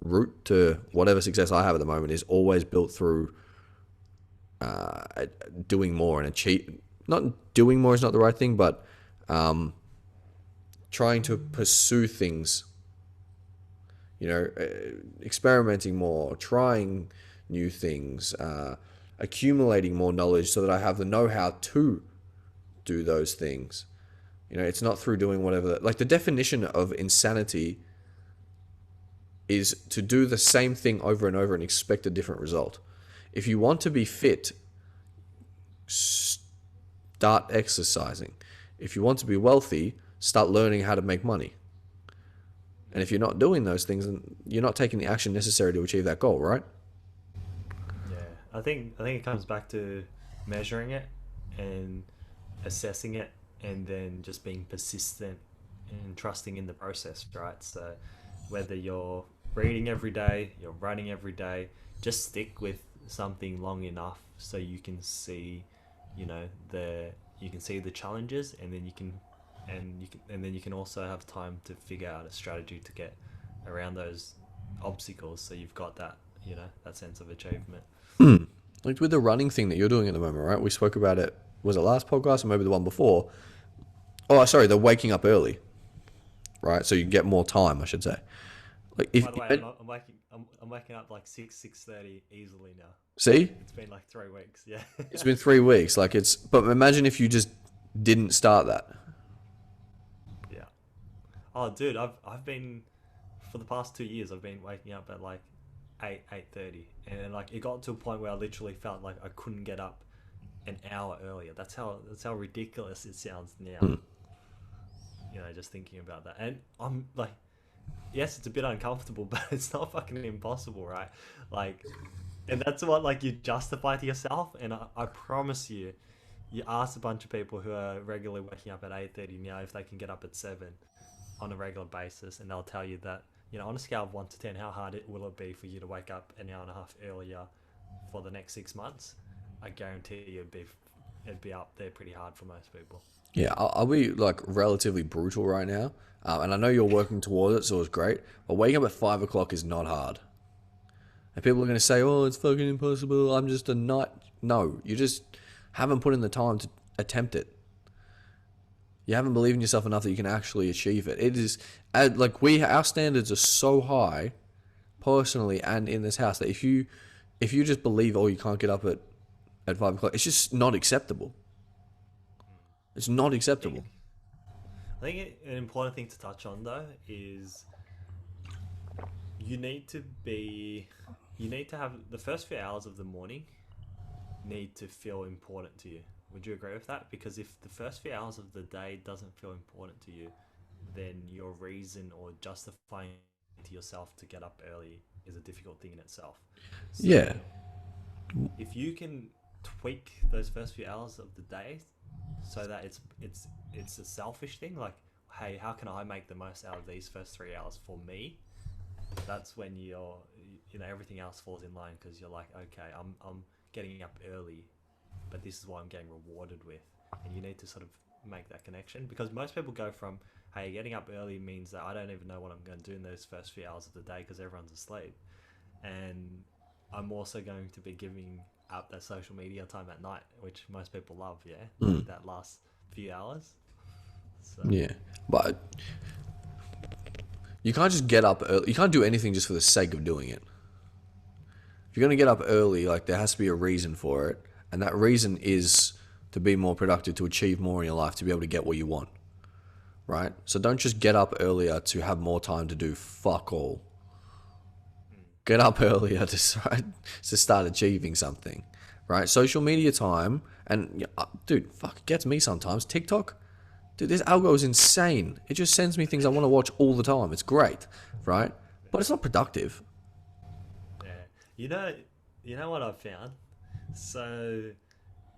route to whatever success I have at the moment is always built through doing more and achieve. Not doing more is not the right thing, but trying to pursue things. Experimenting more, trying new things, accumulating more knowledge so that I have the know-how to do those things. It's not through doing whatever. Like, the definition of insanity is to do the same thing over and over and expect a different result. If you want to be fit, start exercising. If you want to be wealthy, start learning how to make money. And if you're not doing those things, then you're not taking the action necessary to achieve that goal, right? Yeah, I think it comes back to measuring it and assessing it, and then just being persistent and trusting in the process, right? So whether you're reading every day, you're running every day, just stick with something long enough so you can see, the challenges, and then you can also have time to figure out a strategy to get around those obstacles. So you've got that, that sense of achievement. Like with the running thing that you're doing at the moment, right? We spoke about it. Was it last podcast or maybe the one before? Oh, sorry, the waking up early, right? So you get more time, I should say. Like if By the way, I'm waking up like 6:30 easily now. see, It's been like 3 weeks. Yeah. it's been 3 weeks. But imagine if you just didn't start that. Yeah. Oh, dude, I've been for the past 2 years. I've been waking up at like 8:30, and then, like, it got to a point where I literally felt like I couldn't get up an hour earlier. That's how ridiculous it sounds now. Just thinking about that, and I'm like, yes, it's a bit uncomfortable, but it's not fucking impossible, right? Like, and that's what, like, you justify to yourself. And I promise you, you ask a bunch of people who are regularly waking up at 8:30 now if they can get up at 7 on a regular basis, and they'll tell you that, on a scale of 1 to 10, how hard will it be for you to wake up an hour and a half earlier for the next 6 months? I guarantee you it'd be up there pretty hard for most people. Yeah, I'll be like relatively brutal right now, and I know you're working towards it, so it's great. But waking up at 5 o'clock is not hard. And people are going to say, "Oh, it's fucking impossible. I'm just a nut." No, you just haven't put in the time to attempt it. You haven't believed in yourself enough that you can actually achieve it. It is like our standards are so high, personally and in this house, that if you just believe, oh, you can't get up at 5 o'clock, it's just not acceptable. It's not acceptable. I think an important thing to touch on, though, is you need to have the first few hours of the morning need to feel important to you. Would you agree with that? Because if the first few hours of the day doesn't feel important to you, then your reason or justifying to yourself to get up early is a difficult thing in itself. So Yeah. if you can tweak those first few hours of the day so that it's a selfish thing, like, hey, how can I make the most out of these first 3 hours for me? That's when everything else falls in line, because you're like, okay, I'm getting up early, but this is what I'm getting rewarded with. And you need to sort of make that connection, because most people go from, hey, getting up early means that I don't even know what I'm going to do in those first few hours of the day because everyone's asleep. And I'm also going to be giving up that social media time at night, which most people love, yeah? Like that last few hours. So, Yeah, but you can't just get up early. You can't do anything just for the sake of doing it. If you're gonna get up early, like there has to be a reason for it, and that reason is to be more productive, to achieve more in your life, to be able to get what you want, right? So don't just get up earlier to have more time to do fuck all. Get up earlier to start achieving something, right? Social media time, and dude, fuck, it gets me sometimes. TikTok, dude, this algo is insane. It just sends me things I want to watch all the time. It's great, right? But it's not productive. yeah. You know what I've found? So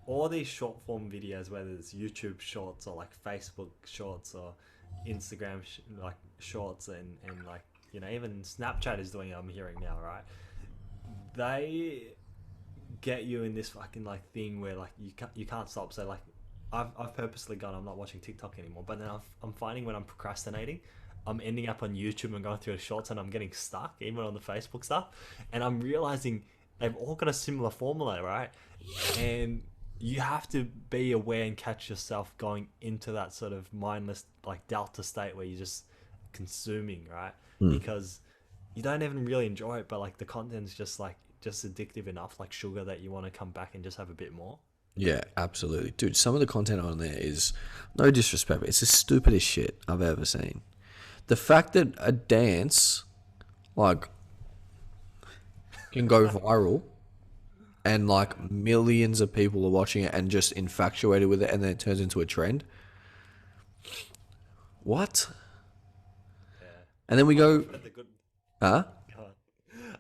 all these short form videos, whether it's YouTube shorts or like Facebook shorts or Instagram like shorts, and like, you know, even Snapchat is doing it, I'm hearing now, right? They get you in this fucking like thing where like you can't stop. So like I've purposely gone, I'm not watching TikTok anymore, but then I'm finding when I'm procrastinating, I'm ending up on YouTube and going through the shorts, and I'm getting stuck even on the Facebook stuff, and I'm realizing they've all got a similar formula, right? And you have to be aware and catch yourself going into that sort of mindless like delta state where you're just consuming, right? Because you don't even really enjoy it, but like the content's just addictive enough, like sugar, that you want to come back and just have a bit more. Yeah, absolutely. Dude, some of the content on there is, no disrespect, but it's the stupidest shit I've ever seen. The fact that a dance, like, can go viral and, like, millions of people are watching it and just infatuated with it, and then it turns into a trend. What? Yeah. And then we I go, prefer the good. huh? God.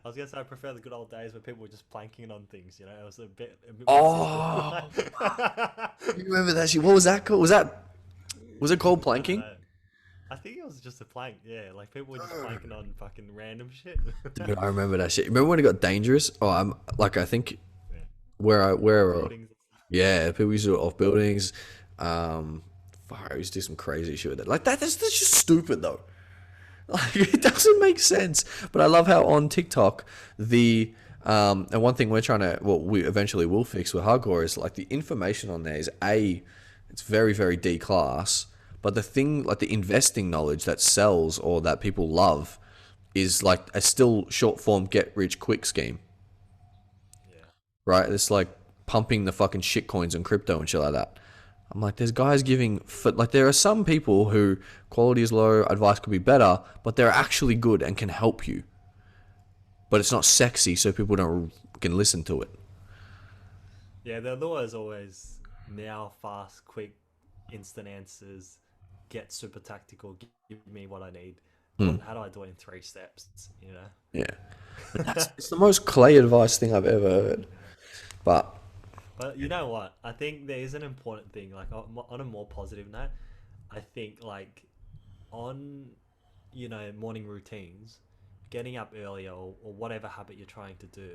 I was gonna say I prefer the good old days where people were just planking on things. You know, it was a bit more Oh, simple. you remember that shit? What was that called? Was it called I don't planking? know. I think it was just a plank. Yeah, like people were just planking on fucking random shit. Dude, I remember that shit. Remember when it got dangerous? Oh, I'm like, I think Yeah. Off where buildings. yeah, people used to do it off buildings. Um, fuck, I used to do some crazy shit with it. Like that's just stupid though. Like it doesn't make sense. But I love how on TikTok the and one thing we're trying to, well, we eventually will fix with hardcore is like the information on there is it's very very D class. But the thing, like the investing knowledge that sells or that people love, is like a still short form get rich quick scheme, Yeah. right? It's like pumping the fucking shit coins and crypto and shit like that. I'm like, there's guys giving, like, there are some people who quality is low, advice could be better, but they're actually good and can help you. But it's not sexy, so people don't can listen to it. Yeah, the lure is always now fast, quick, instant answers. Get super tactical. Give me what I need. How do I do it in 3 steps? You know. Yeah, but it's the most clay advice thing I've ever heard. But But you know what? I think there is an important thing. Like on a more positive note, I think like on, you know, morning routines, getting up earlier, or whatever habit you're trying to do,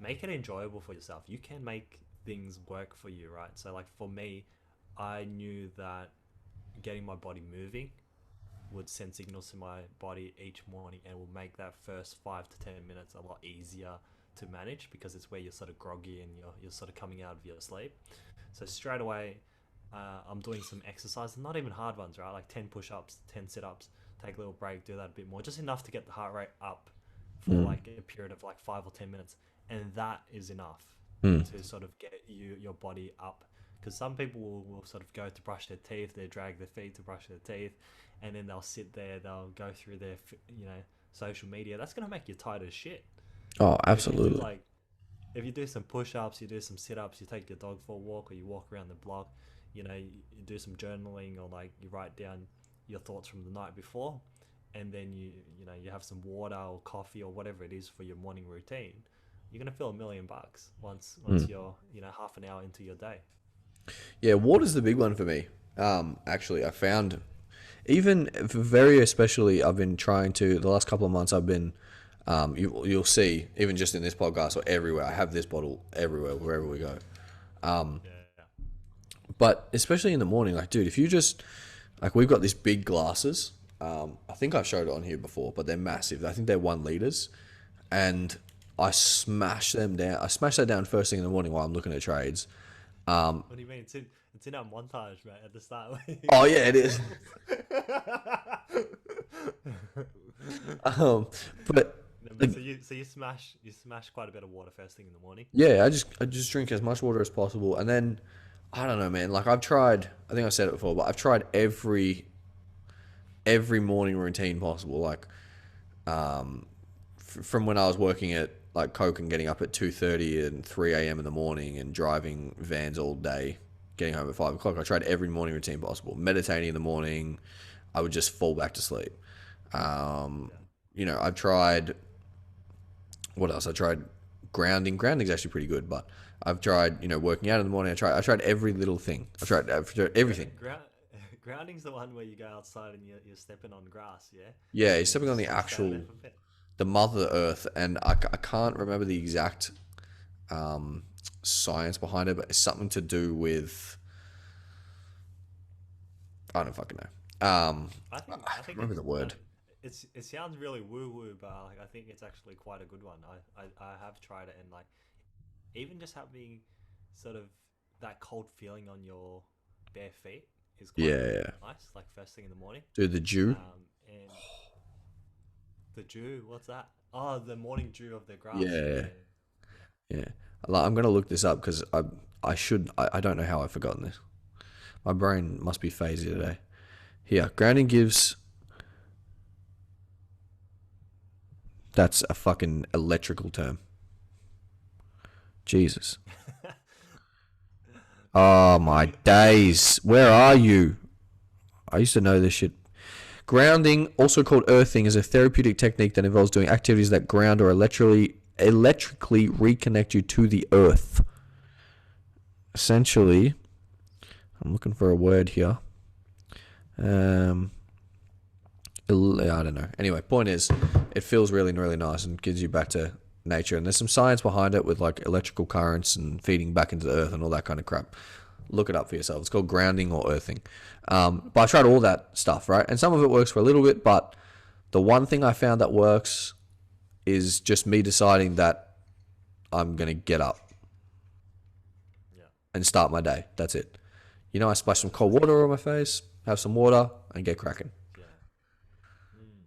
make it enjoyable for yourself. You can make things work for you, right? So like for me, I knew that getting my body moving would send signals to my body each morning, and will make that first 5 to 10 minutes a lot easier to manage, because it's where you're sort of groggy and you're sort of coming out of your sleep. So straight away, I'm doing some exercise, not even hard ones, right? Like 10 push-ups, 10 sit-ups, take a little break, do that a bit more, just enough to get the heart rate up for like a period of like 5 or 10 minutes, and that is enough to sort of get your body up. Because some people will sort of go to brush their teeth, they drag their feet to brush their teeth, and then they'll sit there, they'll go through their social media. That's gonna make you tired as shit. oh, But if you do absolutely. like, if you do some push-ups, you do some sit-ups, you take your dog for a walk, or you walk around the block, you do some journaling, or like you write down your thoughts from the night before, and then you have some water or coffee or whatever it is for your morning routine. You're gonna feel $1 million once you're half an hour into your day. Yeah, water's the big one for me. Actually, I found even very especially, I've been trying to the last couple of months. I've been You'll see even just in this podcast or everywhere. I have this bottle everywhere wherever we go. Yeah. But especially in the morning, like dude, if you just like we've got these big glasses. I think I've showed it on here before, but they're massive. I think they're 1 liters, and I smash them down. I smash that down first thing in the morning while I'm looking at trades. What do you mean? It's in our montage, mate. At the start, Oh yeah, it is. um, but No, but like, so you smash quite a bit of water first thing in the morning. yeah, I just drink as much water as possible, and then I don't know, man. Like I've tried. I think I said it before, but I've tried every morning routine possible. Like from when I was working at like Coke and getting up at 2:30 and 3 a.m. in the morning and driving vans all day, getting home at 5 o'clock. I tried every morning routine possible. Meditating in the morning, I would just fall back to sleep. Um, Yeah. I've tried what else? I tried grounding. Grounding's actually pretty good, but I've tried working out in the morning. I tried every little thing. I've tried everything. Grounding's the one where you go outside and you're stepping on grass, yeah, Yeah, and he's you stepping on the just stand there actual for a bit. the mother earth, and I can't remember the exact science behind it, but it's something to do with I don't fucking know. I I can't think remember it's the word. it sounds really woo woo, but like I think it's actually quite a good one. I have tried it, and like even just having sort of that cold feeling on your bare feet is quite Yeah, yeah. nice. Like first thing in the morning. Dude, the Jew. And the dew, what's that? Oh, the morning dew of the grass. Yeah, Yeah, yeah, yeah. I'm gonna look this up because I don't know how I've forgotten this. My brain must be phasey today. Here, grounding gives. That's a fucking electrical term. Jesus. yeah. Oh my Maybe. days. Where are you? I used to know this shit. Grounding, also called earthing, is a therapeutic technique that involves doing activities that ground or electrically reconnect you to the earth. Essentially, I'm looking for a word here. Um, I don't know. Anyway, point is, it feels really, really nice and gives you back to nature. And there's some science behind it with like electrical currents and feeding back into the earth and all that kind of crap. Look it up for yourself. It's called grounding or earthing. But I tried all that stuff, right? And some of it works for a little bit, but the one thing I found that works is just me deciding that I'm going to get up Yeah, and start my day. That's it. I splash some yeah, cold water on my face, have some water, and get cracking. yeah. Mm.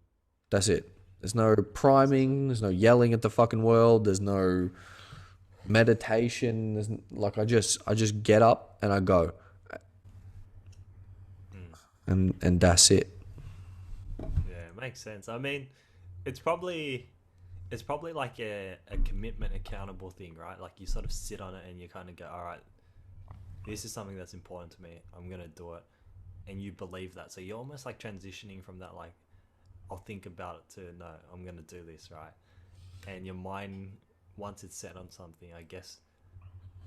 That's it. There's no That's priming. There's no yelling at the fucking world. There's no meditation. I just get up and I go, mm. and that's it. Yeah, it makes sense. I mean, it's probably it's probably like a commitment accountable thing, right? Like you sort of sit on it and you kind of go, all right, this is something that's important to me. I'm gonna do it, and you believe that. So you're almost like transitioning from that, like I'll think about it to no, I'm gonna do this, right? And your mind, once it's set on something, I guess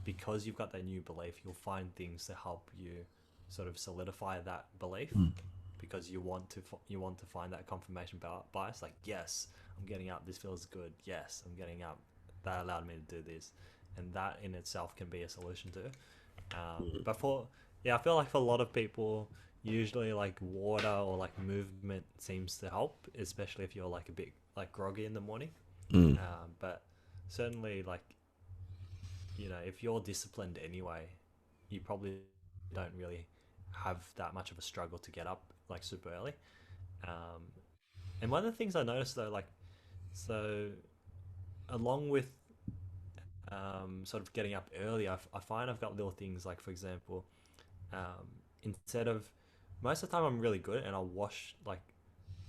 because you've got that new belief, you'll find things to help you sort of solidify that belief because you want to find that confirmation bias. Like, yes, I'm getting up. This feels good. Yes, I'm getting up. That allowed me to do this, and that in itself can be a solution to. But for yeah, I feel like for a lot of people, usually like water or like movement seems to help, especially if you're like a bit like groggy in the morning. Mm. But certainly, like if you're disciplined anyway, you probably don't really have that much of a struggle to get up like super early. Um, and one of the things I noticed though, like so along with sort of getting up early, I find I've got little things like, for example, instead of most of the time I'm really good and I'll wash like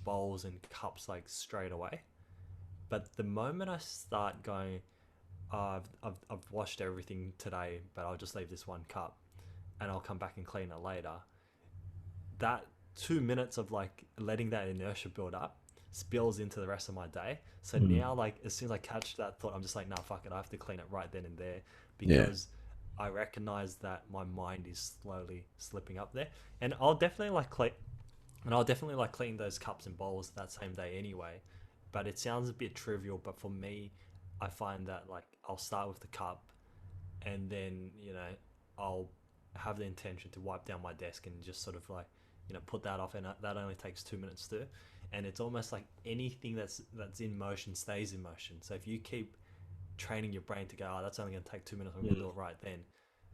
bowls and cups like straight away. But the moment I start going, I've washed everything today, but I'll just leave this one cup and I'll come back and clean it later. That 2 minutes of like letting that inertia build up spills into the rest of my day. So Mm. now, like, as soon as I catch that thought, I'm just like, nah, fuck it. I have to clean it right then and there Yeah. because I recognize that my mind is slowly slipping up there. And I'll definitely like clean those cups and bowls that same day anyway. but it sounds a bit trivial. But for me, I find that like I'll start with the cup, and then I'll have the intention to wipe down my desk and just sort of like put that off, and that only takes 2 minutes to. And it's almost like anything that's in motion stays in motion. So if you keep training your brain to go, oh, that's only going to take 2 minutes, I'm going to do it right then,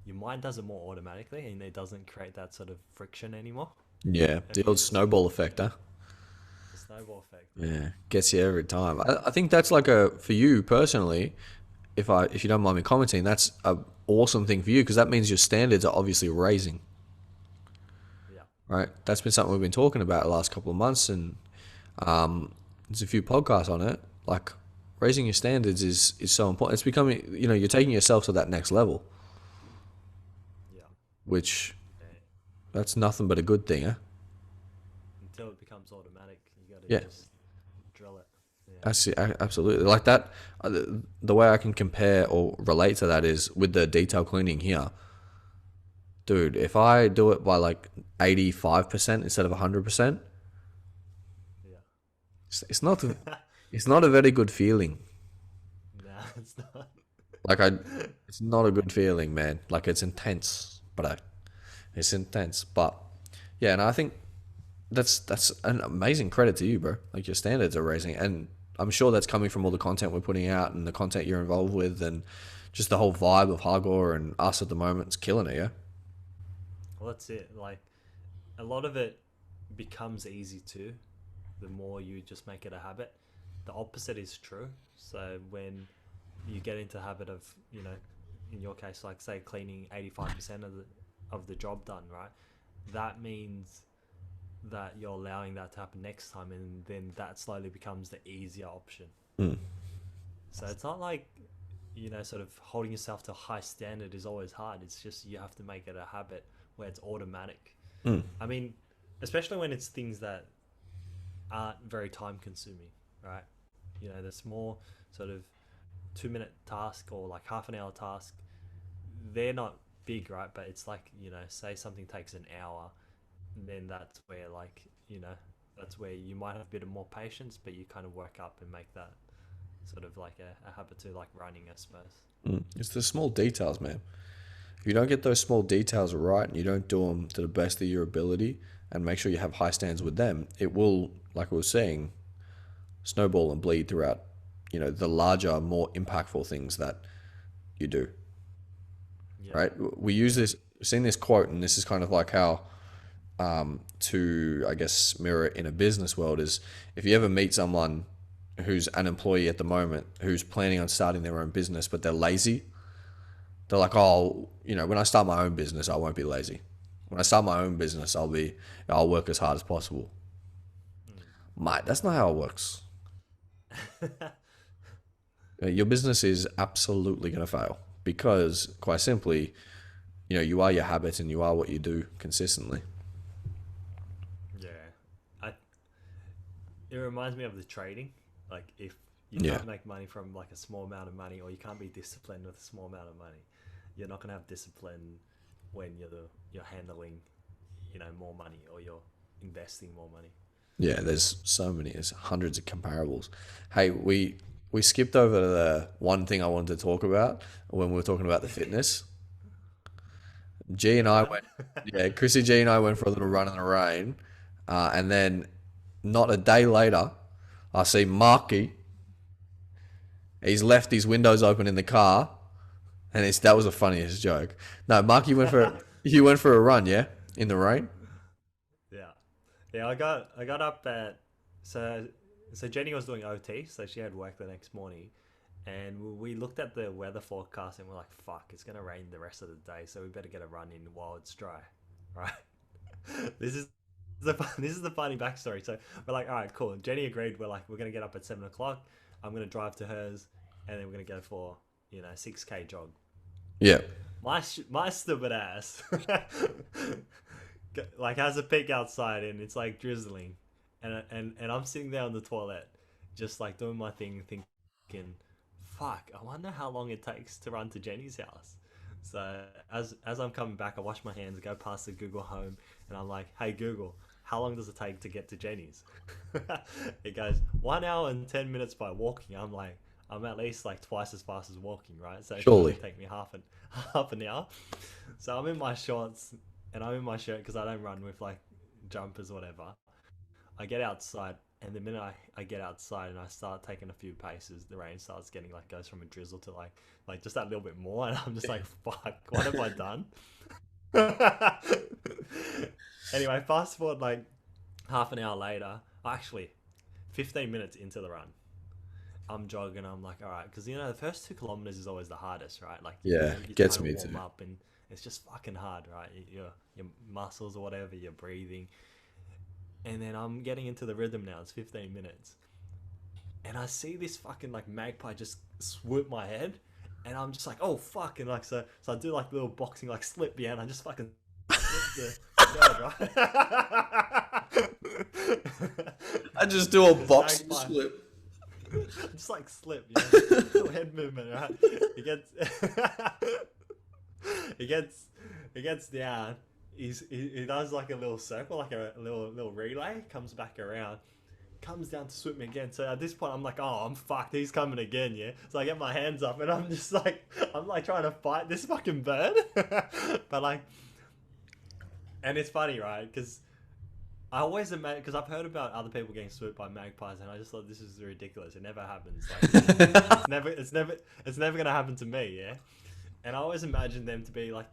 your mind does it more automatically, and it doesn't create that sort of friction anymore. Yeah, Have the you old snowball effect, huh? The snowball effect? Yeah, gets you every time. I think that's like a for you personally. If you don't mind me commenting, that's a awesome thing for you because that means your standards are obviously raising, Yeah, right? That's been something we've been talking about the last couple of months, and there's a few podcasts on it. Like raising your standards is so important. It's becoming, you're taking yourself to that next level, yeah, which yeah. that's nothing but a good thing, huh? Until it becomes automatic, you got to Yeah, just drill it. Yeah, I see. Absolutely. Like that, the way I can compare or relate to that is with the detail cleaning here. Dude, if I do it by like 85% instead of 100%, it's not yeah. it's not a very good feeling. Nah, it's not. Like it's not a good feeling, man. Like it's intense, it's intense. But yeah, and I think that's an amazing credit to you, bro. Like your standards are raising, and I'm sure that's coming from all the content we're putting out and the content you're involved with, and just the whole vibe of hardcore and us at the moment is killing it. Yeah. Well, that's it. Like a lot of it becomes easy too, the more you just make it a habit. The opposite is true. So when you get into the habit of, in your case, like say cleaning 85% of the job done, right? That means that you're allowing that to happen next time, and then that slowly becomes the easier option. Mm. So it's not like, sort of holding yourself to a high standard is always hard. It's just you have to make it a habit where it's automatic. Mm. I mean, especially when it's things that aren't very time consuming, right? The small sort of 2 minute task or like half an hour task, they're not big, right? But it's like, say something takes an hour, then that's where like, that's where you might have a bit of more patience, but you kind of work up and make that sort of like a habit to like running, I suppose. Mm. It's the small details, man. If you don't get those small details right and you don't do them to the best of your ability and make sure you have high standards with them, it will, like I was saying, snowball and bleed throughout, the larger, more impactful things that you do, Yeah. right? We use Yeah. this, we've seen this quote, and this is kind of like how to, I guess, mirror it in a business world is if you ever meet someone who's an employee at the moment who's planning on starting their own business, but they're lazy, they're like, oh, when I start my own business, I won't be lazy. When I start my own business, I'll work as hard as possible. Mate, that's not how it works. Mm. Your business is absolutely going to fail because, quite simply, you are your habits and you are what you do consistently. Yeah. I It reminds me of the trading. Like if you Yeah, can't make money from like a small amount of money, or you can't be disciplined with a small amount of money, you're not gonna have discipline when you're handling, more money, or you're investing more money. yeah. There's hundreds of comparables. Hey, we skipped over the one thing I wanted to talk about when we were talking about the fitness. G The and I run. went, yeah, Chrissy G and I went for a little run in the rain, and then not a day later, I see Marky. He's left his windows open in the car, and that was the funniest joke. No, Marky you went for a run, yeah, in the rain. Yeah, yeah. I got up at so so Jenny was doing OT, so she had work the next morning, and we looked at the weather forecast and we're like, "Fuck, it's gonna rain the rest of the day, so we better get a run in while it's dry." Right? this is this is the funny backstory. So we're like, "All right, cool." Jenny agreed. We're gonna get up at 7 o'clock. I'm gonna drive to hers, and then we're gonna go for 6K jog. Yeah, My stupid ass like has a peek outside and it's like drizzling, and I'm sitting there on the toilet, just like doing my thing, thinking, "Fuck, I wonder how long it takes to run to Jenny's house." So as I'm coming back, I wash my hands, go past the Google Home, and I'm like, "Hey Google, how long does it take to get to Jenny's? It goes 1 hour and 10 minutes by walking. I'm like, I'm at least like twice as fast as walking, right? So it should only Surely. take me half an hour. So I'm in my shorts and I'm in my shirt because I don't run with like jumpers or whatever. I get outside, and the minute I get outside and I start taking a few paces, the rain starts getting like goes from a drizzle to like just that little bit more, and I'm just like, fuck, what have I done? Anyway, fast forward like half an hour later, actually 15 minutes into the run, I'm jogging. I'm like, all right, because the first 2 kilometers is always the hardest, right? Like Yeah, you're trying gets to me warm too. up, and it's just fucking hard, right? Your muscles or whatever, you're breathing, and then I'm getting into the rhythm now. It's 15 minutes, and I see this fucking like magpie just swoop my head, and I'm just like, oh fuck, and like so I do like little boxing like slip, yeah, and I just fucking slip the bird, right? I just do a This boxing magpie slip. just like slip, little head movement, right? He gets, he gets, he gets down. He does like a little circle, like a little relay. Comes back around, comes down to swoop me again. So at this point, I'm like, oh, I'm fucked. He's coming again, yeah. So I get my hands up, and I'm like trying to fight this fucking bird, but like, and it's funny, right? Because I always imagine, because I've heard about other people getting swooped by magpies, and I just thought this is ridiculous. It never happens. Like, it's never gonna happen to me. Yeah, and I always imagine them to be like,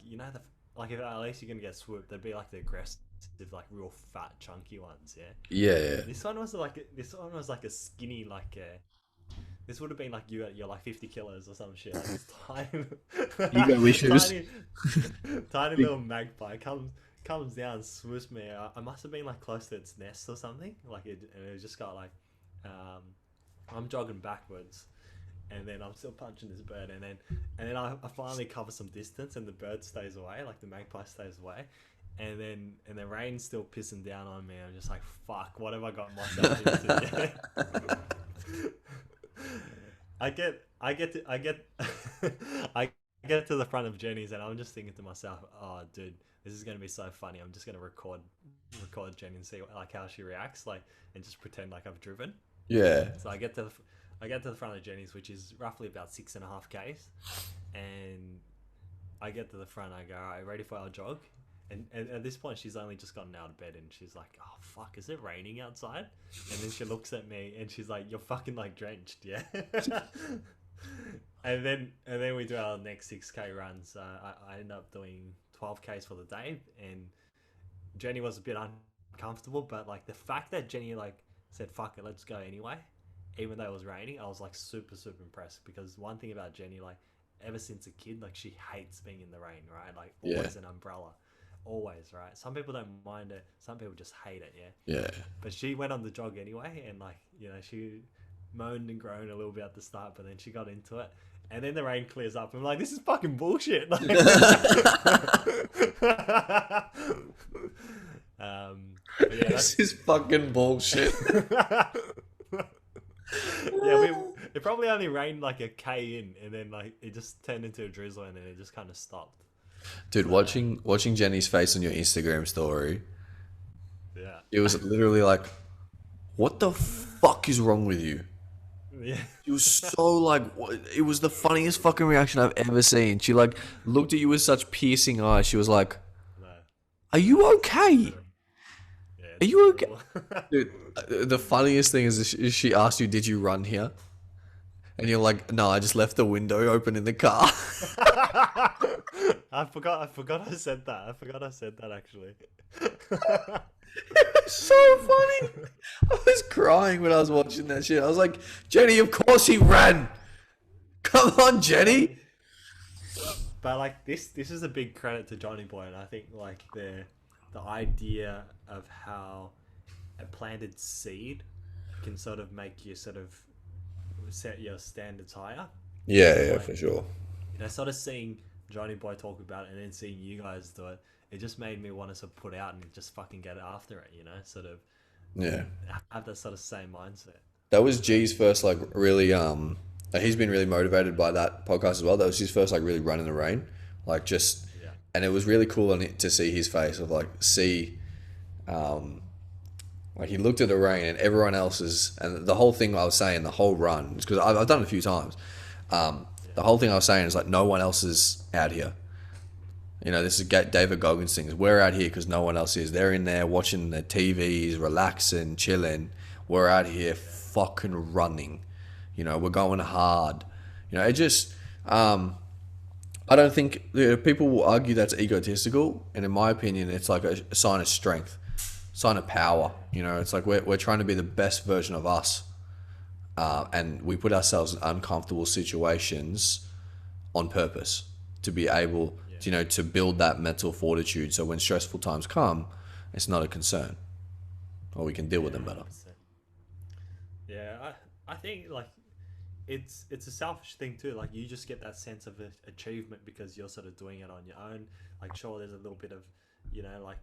like if at least you're gonna get swooped, they'd be like the aggressive, like real fat, chunky ones. Yeah. Yeah, yeah. This one was like a skinny, like this would have been like you're like 50 kilos or some shit. Like this You got issues. tiny, tiny little magpie comes down, swoops me. I must have been like close to its nest or something. And it just got like, I'm jogging backwards, and then I'm still punching this bird, and then I finally cover some distance, and the bird stays away, like the magpie stays away, and the rain's still pissing down on me. I'm just like, fuck, what have I got myself into? I get I get I get to the front of Jenny's, and I'm just thinking to myself, oh dude, this is gonna be so funny. I'm just gonna record Jenny and see like how she reacts, like, and just pretend like I've driven. Yeah. So I get to the front of Jenny's, which is roughly about 6.5 k's, and I get to the front. I go, all right, ready for our jog? And at this point, she's only just gotten out of bed, and she's like, "Oh fuck, is it raining outside?" And then she looks at me, and she's like, "You're fucking like drenched, yeah." And then we do our next 6K runs. I end up doing 12Ks for the day, and Jenny was a bit uncomfortable, but like the fact that Jenny like said, "Fuck it, let's go anyway," even though it was raining, I was like super super impressed, because one thing about Jenny, like ever since a kid, like she hates being in the rain, right? Like Yeah. always an umbrella. Always, right? Some people don't mind it. Some people just hate it, yeah. Yeah. But she went on the jog anyway, and like, she moaned and groaned a little bit at the start, but then she got into it. And then the rain clears up. I'm like, this is fucking bullshit. Like, but yeah, This is fucking bullshit. it probably only rained like a K in, and then like it just turned into a drizzle, and then it just kind of stopped. Dude, watching Jenny's face on your Instagram story, Yeah. it was literally like, what the fuck is wrong with you? Yeah. It was so like, it was the funniest fucking reaction I've ever seen. She like looked at you with such piercing eyes. She was like, No. "Are you okay? Yeah, Are you okay?" brutal. Dude, the funniest thing is she asked you, "Did you run here?" And you're like, "No, I just left the window open in the car." I forgot I said that. I forgot I said that actually. It was so funny. I was crying when I was watching that shit. I was like, "Jenny, of course he ran. Come on, Jenny." But like this is a big credit to Johnny Boy, and I think like the idea of how a planted seed can sort of make you sort of set your standards higher. Yeah, Like, for sure. sort of seeing Johnny Boy talk about it, and then seeing you guys do it, it just made me want to sort of put out and just fucking get after it, sort of Yeah. have that sort of same mindset. That was G's first like really he's been really motivated by that podcast as well. That was his first like really run in the rain. Like just Yeah. and it was really cool to see his face of like see Like he looked at the rain and everyone else's, and the whole thing I was saying, the whole run, because I've done it a few times. Yeah. The whole thing I was saying is like no one else is out here. You know, this is David Goggins things. We're out here because no one else is. They're in there watching their TVs, relaxing, chilling. We're out here fucking running. You know, we're going hard. You know, it just, I don't think people will argue that's egotistical, and in my opinion, it's like a sign of strength, sign of power. You know, it's like we're trying to be the best version of us, and we put ourselves in uncomfortable situations on purpose to be able, Yeah. to, to build that mental fortitude. So when stressful times come, it's not a concern, or we can deal with Yeah. them better. 100%. Yeah. I think like it's a selfish thing too. Like you just get that sense of achievement because you're sort of doing it on your own. Like sure, there's a little bit of, like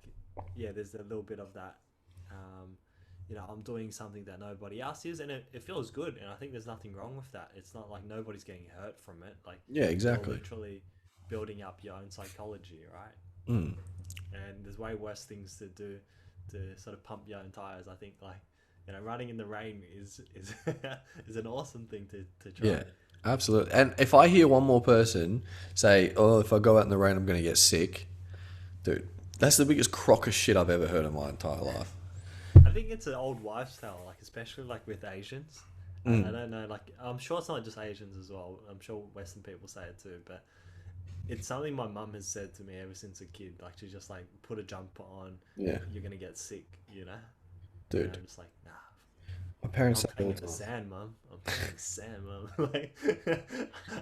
yeah, there's a little bit of that. Um, I'm doing something that nobody else is, and it feels good. And I think there's nothing wrong with that. It's not like nobody's getting hurt from it. Like Yeah, you're exactly. literally building up your own psychology, right? Mm. And there's way worse things to do to sort of pump your own tires. I think like running in the rain is is an awesome thing to try. Yeah, absolutely. And if I hear one more person say, "Oh, if I go out in the rain, I'm going to get sick," dude, that's the biggest crock of shit I've ever heard in my entire life. I think it's an old wives' tale, like especially like with Asians. I don't know, like I'm sure it's not just Asians as well. I'm sure Western people say it too, but it's something my mum has said to me ever since a kid. Like she's just like, put a jumper on, Yeah, you're gonna get sick, And dude. I'm just like, nah. My parents I'm say it playing all in the the time. sand, mum. I'm playing in the sand, mum. Like,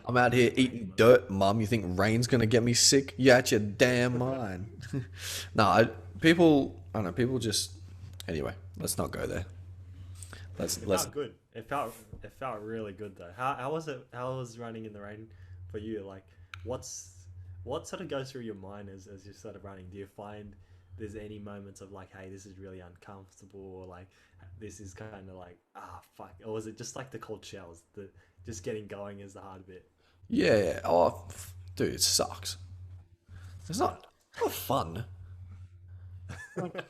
I'm out here I'm playing, eating mum. dirt, mum. You think rain's going to get me sick? You out your damn mind. No, I don't know, people just, anyway, let's not go there. It Let's, felt good. It felt really good though. How was it? How was running in the rain for you? Like, what's what sort of goes through your mind as you're sort of running? Do you find there's any moments of like, hey, this is really uncomfortable, or like this is kind of like, fuck, or was it just like the cold showers? The just getting going is the hard bit. yeah, yeah. Oh, dude, it sucks. It's Yeah. not fun. Like,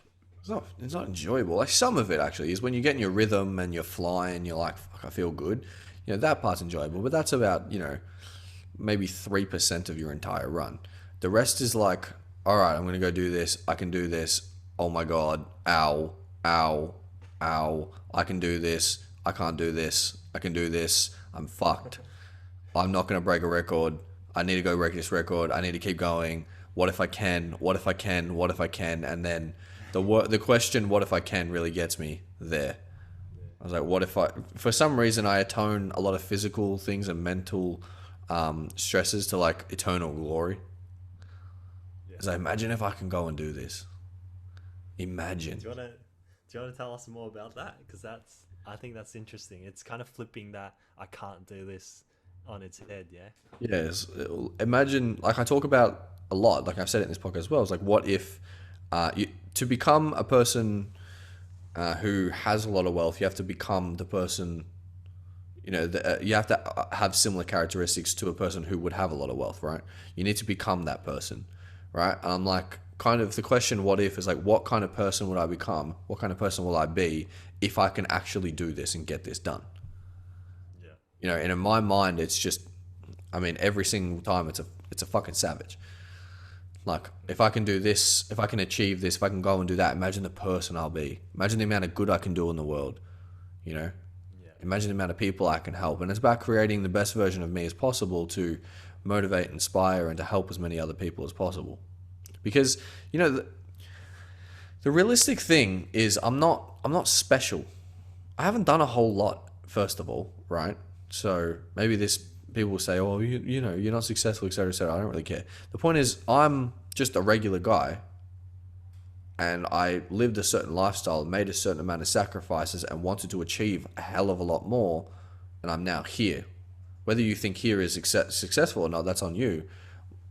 it's not enjoyable. Like some of it actually is when you get in your rhythm and you're flying, you're like, fuck, I feel good. You know, that part's enjoyable, but that's about, maybe 3% of your entire run. The rest is like, all right, I'm going to go do this. I can do this. Oh my God. Ow, ow, ow. I can do this. I can't do this. I can do this. I'm fucked. I'm not going to break a record. I need to go break this record. I need to keep going. What if I can? What if I can? What if I can? And then the question, what if I can, really gets me there. I was like, what if I, for some reason, I atone a lot of physical things and mental stresses to like eternal glory. Yeah. As I imagine if I can go and do this. Imagine. Do you wanna tell us more about that? Because I think that's interesting. It's kind of flipping that I can't do this on its head. Yeah. Yes. Imagine, like I talk about a lot, like I've said it in this podcast as well. It's like, what if, to become a person who has a lot of wealth, you have to become the person, you have to have similar characteristics to a person who would have a lot of wealth, right? You need to become that person, right? And I'm like, kind of the question, what if, is like, what kind of person would I become? What kind of person will I be if I can actually do this and get this done? Yeah. And in my mind, it's just, I mean, every single time it's a fucking savage. Like, if I can do this, if I can achieve this, if I can go and do that, imagine the person I'll be. Imagine the amount of good I can do in the world, you know? Yeah. Imagine the amount of people I can help. And it's about creating the best version of me as possible to motivate, inspire, and to help as many other people as possible. Because, the realistic thing is I'm not special. I haven't done a whole lot, first of all, right? So maybe this people will say, oh, you're not successful, etc., etc. I don't really care. The point is, I'm just a regular guy, and I lived a certain lifestyle, made a certain amount of sacrifices, and wanted to achieve a hell of a lot more, and I'm now here. Whether you think here is successful or not, that's on you.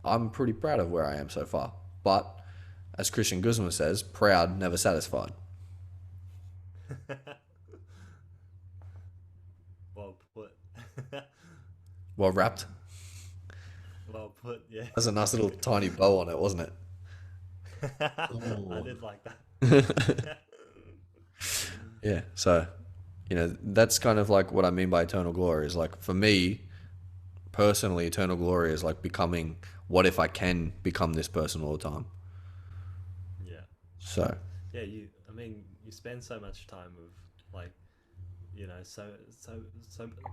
I'm pretty proud of where I am so far. But as Christian Guzman says, proud, never satisfied. Well put. Well wrapped. Well put. Yeah. That's a nice little tiny bow on it, wasn't it? I Oh. did like that. Yeah. So, that's kind of like what I mean by eternal glory is like for me personally, eternal glory is like becoming what if I can become this person all the time. Yeah. So, Yeah, I mean, you spend so much time with like, so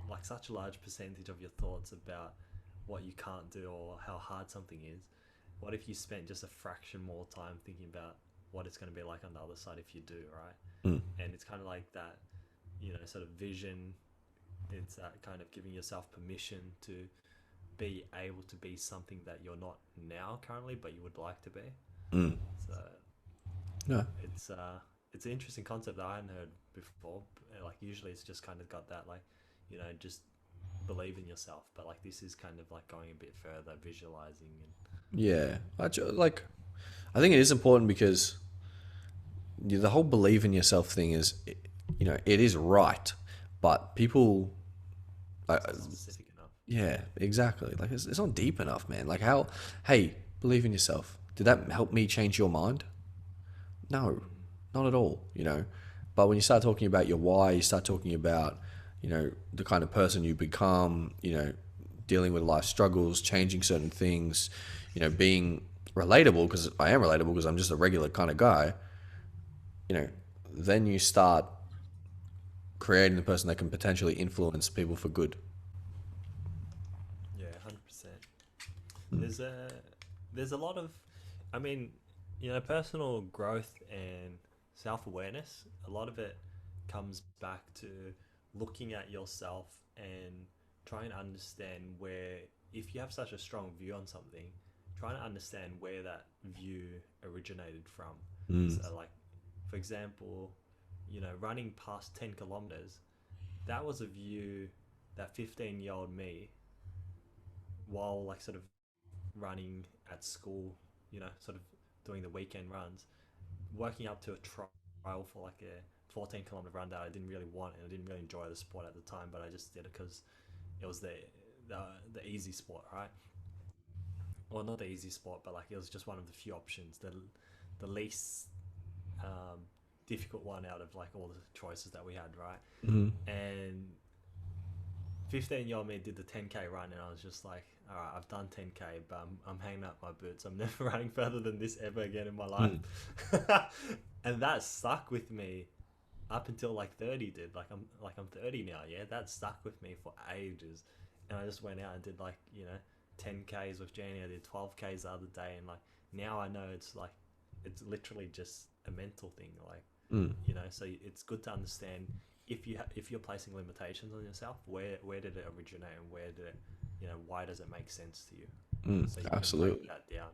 like such a large percentage of your thoughts about what you can't do or how hard something is. What if you spent just a fraction more time thinking about what it's going to be like on the other side if you do, right? mm, And it's kind of like that, sort of vision. It's that kind of giving yourself permission to be able to be something that you're not now currently, but you would like to be. mm, So no, it's an interesting concept that I hadn't heard before. Like usually it's just kind of got that like, just believe in yourself, but like this is kind of like going a bit further, visualizing and yeah, like I think it is important because the whole believe in yourself thing is, it is right, but people, uh, it's not specific enough. yeah, exactly. Like it's not deep enough, man. Like how, hey, believe in yourself. Did that help me change your mind? No, Mm. not at all. But when you start talking about your why, you start talking about, the kind of person you become, dealing with life struggles, changing certain things, being relatable because I am relatable because I'm just a regular kind of guy. You know, then you start creating the person that can potentially influence people for good. Yeah, 100%. There's a there's a lot of, I mean, personal growth and self awareness. A lot of it comes back to looking at yourself and trying to understand where, if you have such a strong view on something, trying to understand where that view originated from. Mm. So, like, for example, running past 10 kilometers, that was a view that 15-year-old me, while like sort of running at school, sort of doing the weekend runs, working up to a trial for like a 14-kilometer run that I didn't really want and I didn't really enjoy the sport at the time, but I just did it because it was the the easy sport, right? Well, not the easy sport, but like it was just one of the few options, the least um, difficult one out of like all the choices that we had, right? Mm. And 15-year-old me did the 10k run, and I was just like, all right, I've done 10k, but I'm hanging up my boots. I'm never running further than this ever again in my life. Mm. And that stuck with me up until like 30 did. I'm 30 now, yeah. That stuck with me for ages. And I just went out and did like, 10Ks with Jenny. I did 12Ks the other day, and like now I know it's like it's literally just a mental thing, like, Mm. so it's good to understand if you're placing limitations on yourself, where did it originate, and where did it, why does it make sense to you, Mm. so you can break Absolutely. that down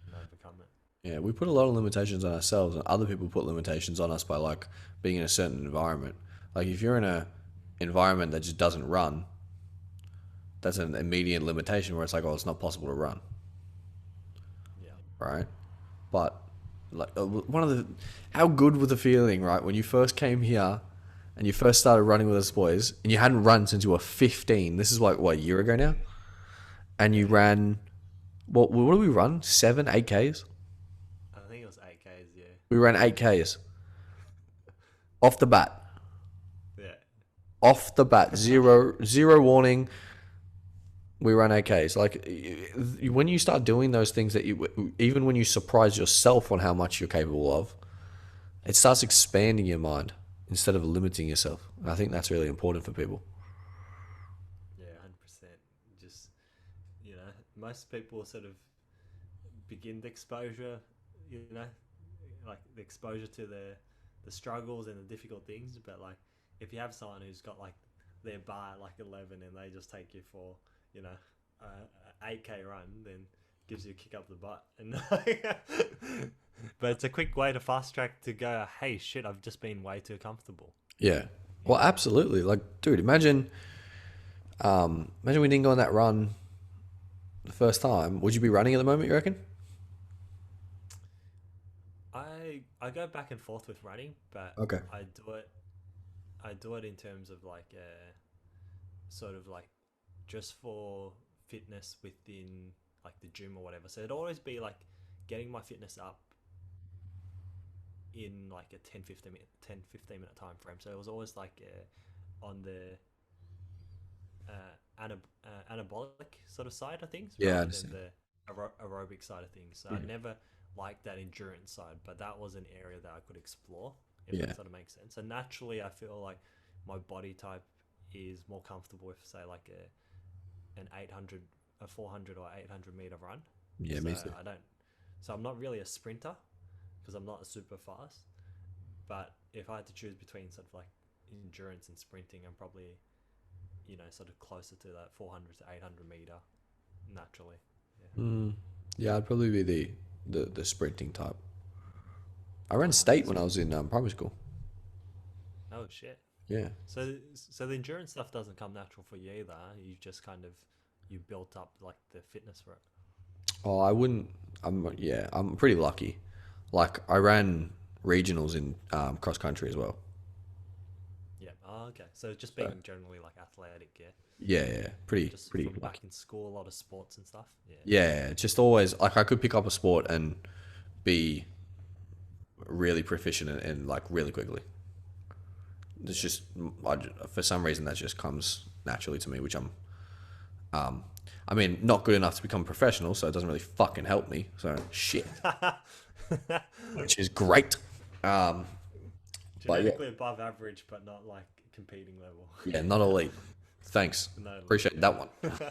and overcome it. Yeah, we put a lot of limitations on ourselves, and other people put limitations on us by like being in a certain environment. Like if you're in a environment that just doesn't run, that's an immediate limitation where it's like, oh, it's not possible to run, Yeah. right? But like one of the, how good was the feeling, right, when you first came here and you first started running with us boys, and you hadn't run since you were 15. This is like what, a year ago now, and you Yeah, ran. What did we run? 7, 8 Ks. I think it was 8Ks. Yeah. We ran 8 Ks off the bat. Yeah. Off the bat, zero warning. We run 8Ks. Like when you start doing those things that you, even when you surprise yourself on how much you're capable of, it starts expanding your mind instead of limiting yourself. And I think that's really important for people. Yeah, 100%. Just, most people sort of begin the exposure, you know like the exposure to the struggles and the difficult things, but like if you have someone who's got like their bar at like 11 and they just take you for, you know a 8k run, then gives you a kick up the butt. And but it's a quick way to fast track to go, hey shit, I've just been way too comfortable, Yeah. you Well, know absolutely. Like, dude, imagine we didn't go on that run the first time. Would you be running at the moment, you reckon? I go back and forth with running, but Okay. I do it I do it in terms of like sort of like just for fitness within like the gym or whatever. So it'd always be like getting my fitness up in like a 10-15 minute time frame. So it was always like on the anabolic sort of side of things, Yeah, I rather understand. than the aerobic side of things. So I never liked that endurance side, but that was an area that I could explore, if Yeah. that sort of makes sense. And naturally, I feel like my body type is more comfortable with, say, like an 800, a 400 or 800 meter run. Yeah, So me too. I don't. So I'm not really a sprinter because I'm not super fast. But if I had to choose between sort of like endurance and sprinting, I'm probably, sort of closer to that 400 to 800 meter naturally. Yeah. Yeah, I'd probably be the sprinting type. I ran Oh, state that's when I was in primary school. oh shit. Yeah. So the endurance stuff doesn't come natural for you either. Huh? You just kind of you built up like the fitness for it. Oh, I wouldn't. I'm pretty lucky. Like I ran regionals in cross country as well. Yeah. Oh, okay. So just So being generally like athletic, yeah. yeah, pretty Just pretty from lucky. back in school, a lot of sports and stuff. Yeah. Yeah, just always like I could pick up a sport and be really proficient in like really quickly. It's Yeah. just for some reason that just comes naturally to me, which um, I mean, not good enough to become professional, so it doesn't really fucking help me. So shit, which is great. Um, but yeah, Genetically above average, but not like competing level. yeah, not elite. Thanks, No, appreciate that one. yeah.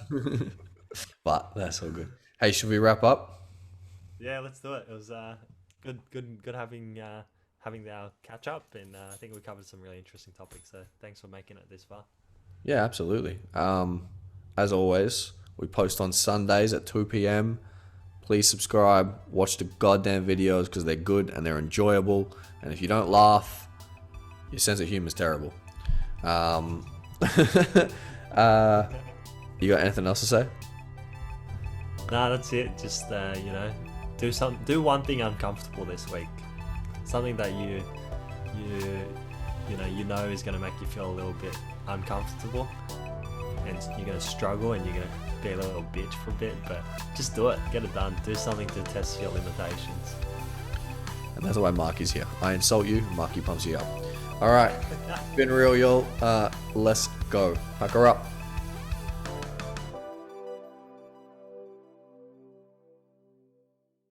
But that's all good. Hey, should we wrap up? Yeah, let's do it. It was good having our catch up, and I think we covered some really interesting topics. So thanks for making it this far. Yeah, absolutely. As always, we post on Sundays at 2 p.m. Please subscribe, watch the goddamn videos because they're good and they're enjoyable. And if you don't laugh, your sense of humor is terrible. Um, uh, you got anything else to say? No, that's it. Just do one thing uncomfortable this week. Something that you know is going to make you feel a little bit uncomfortable, and you're going to struggle and you're going to be a little bitch for a bit, but just do it. Get it done. Do something to test your limitations. And that's why Marky's here. I insult you, Marky pumps you up. All right, been real, y'all. Let's go. Pack her up.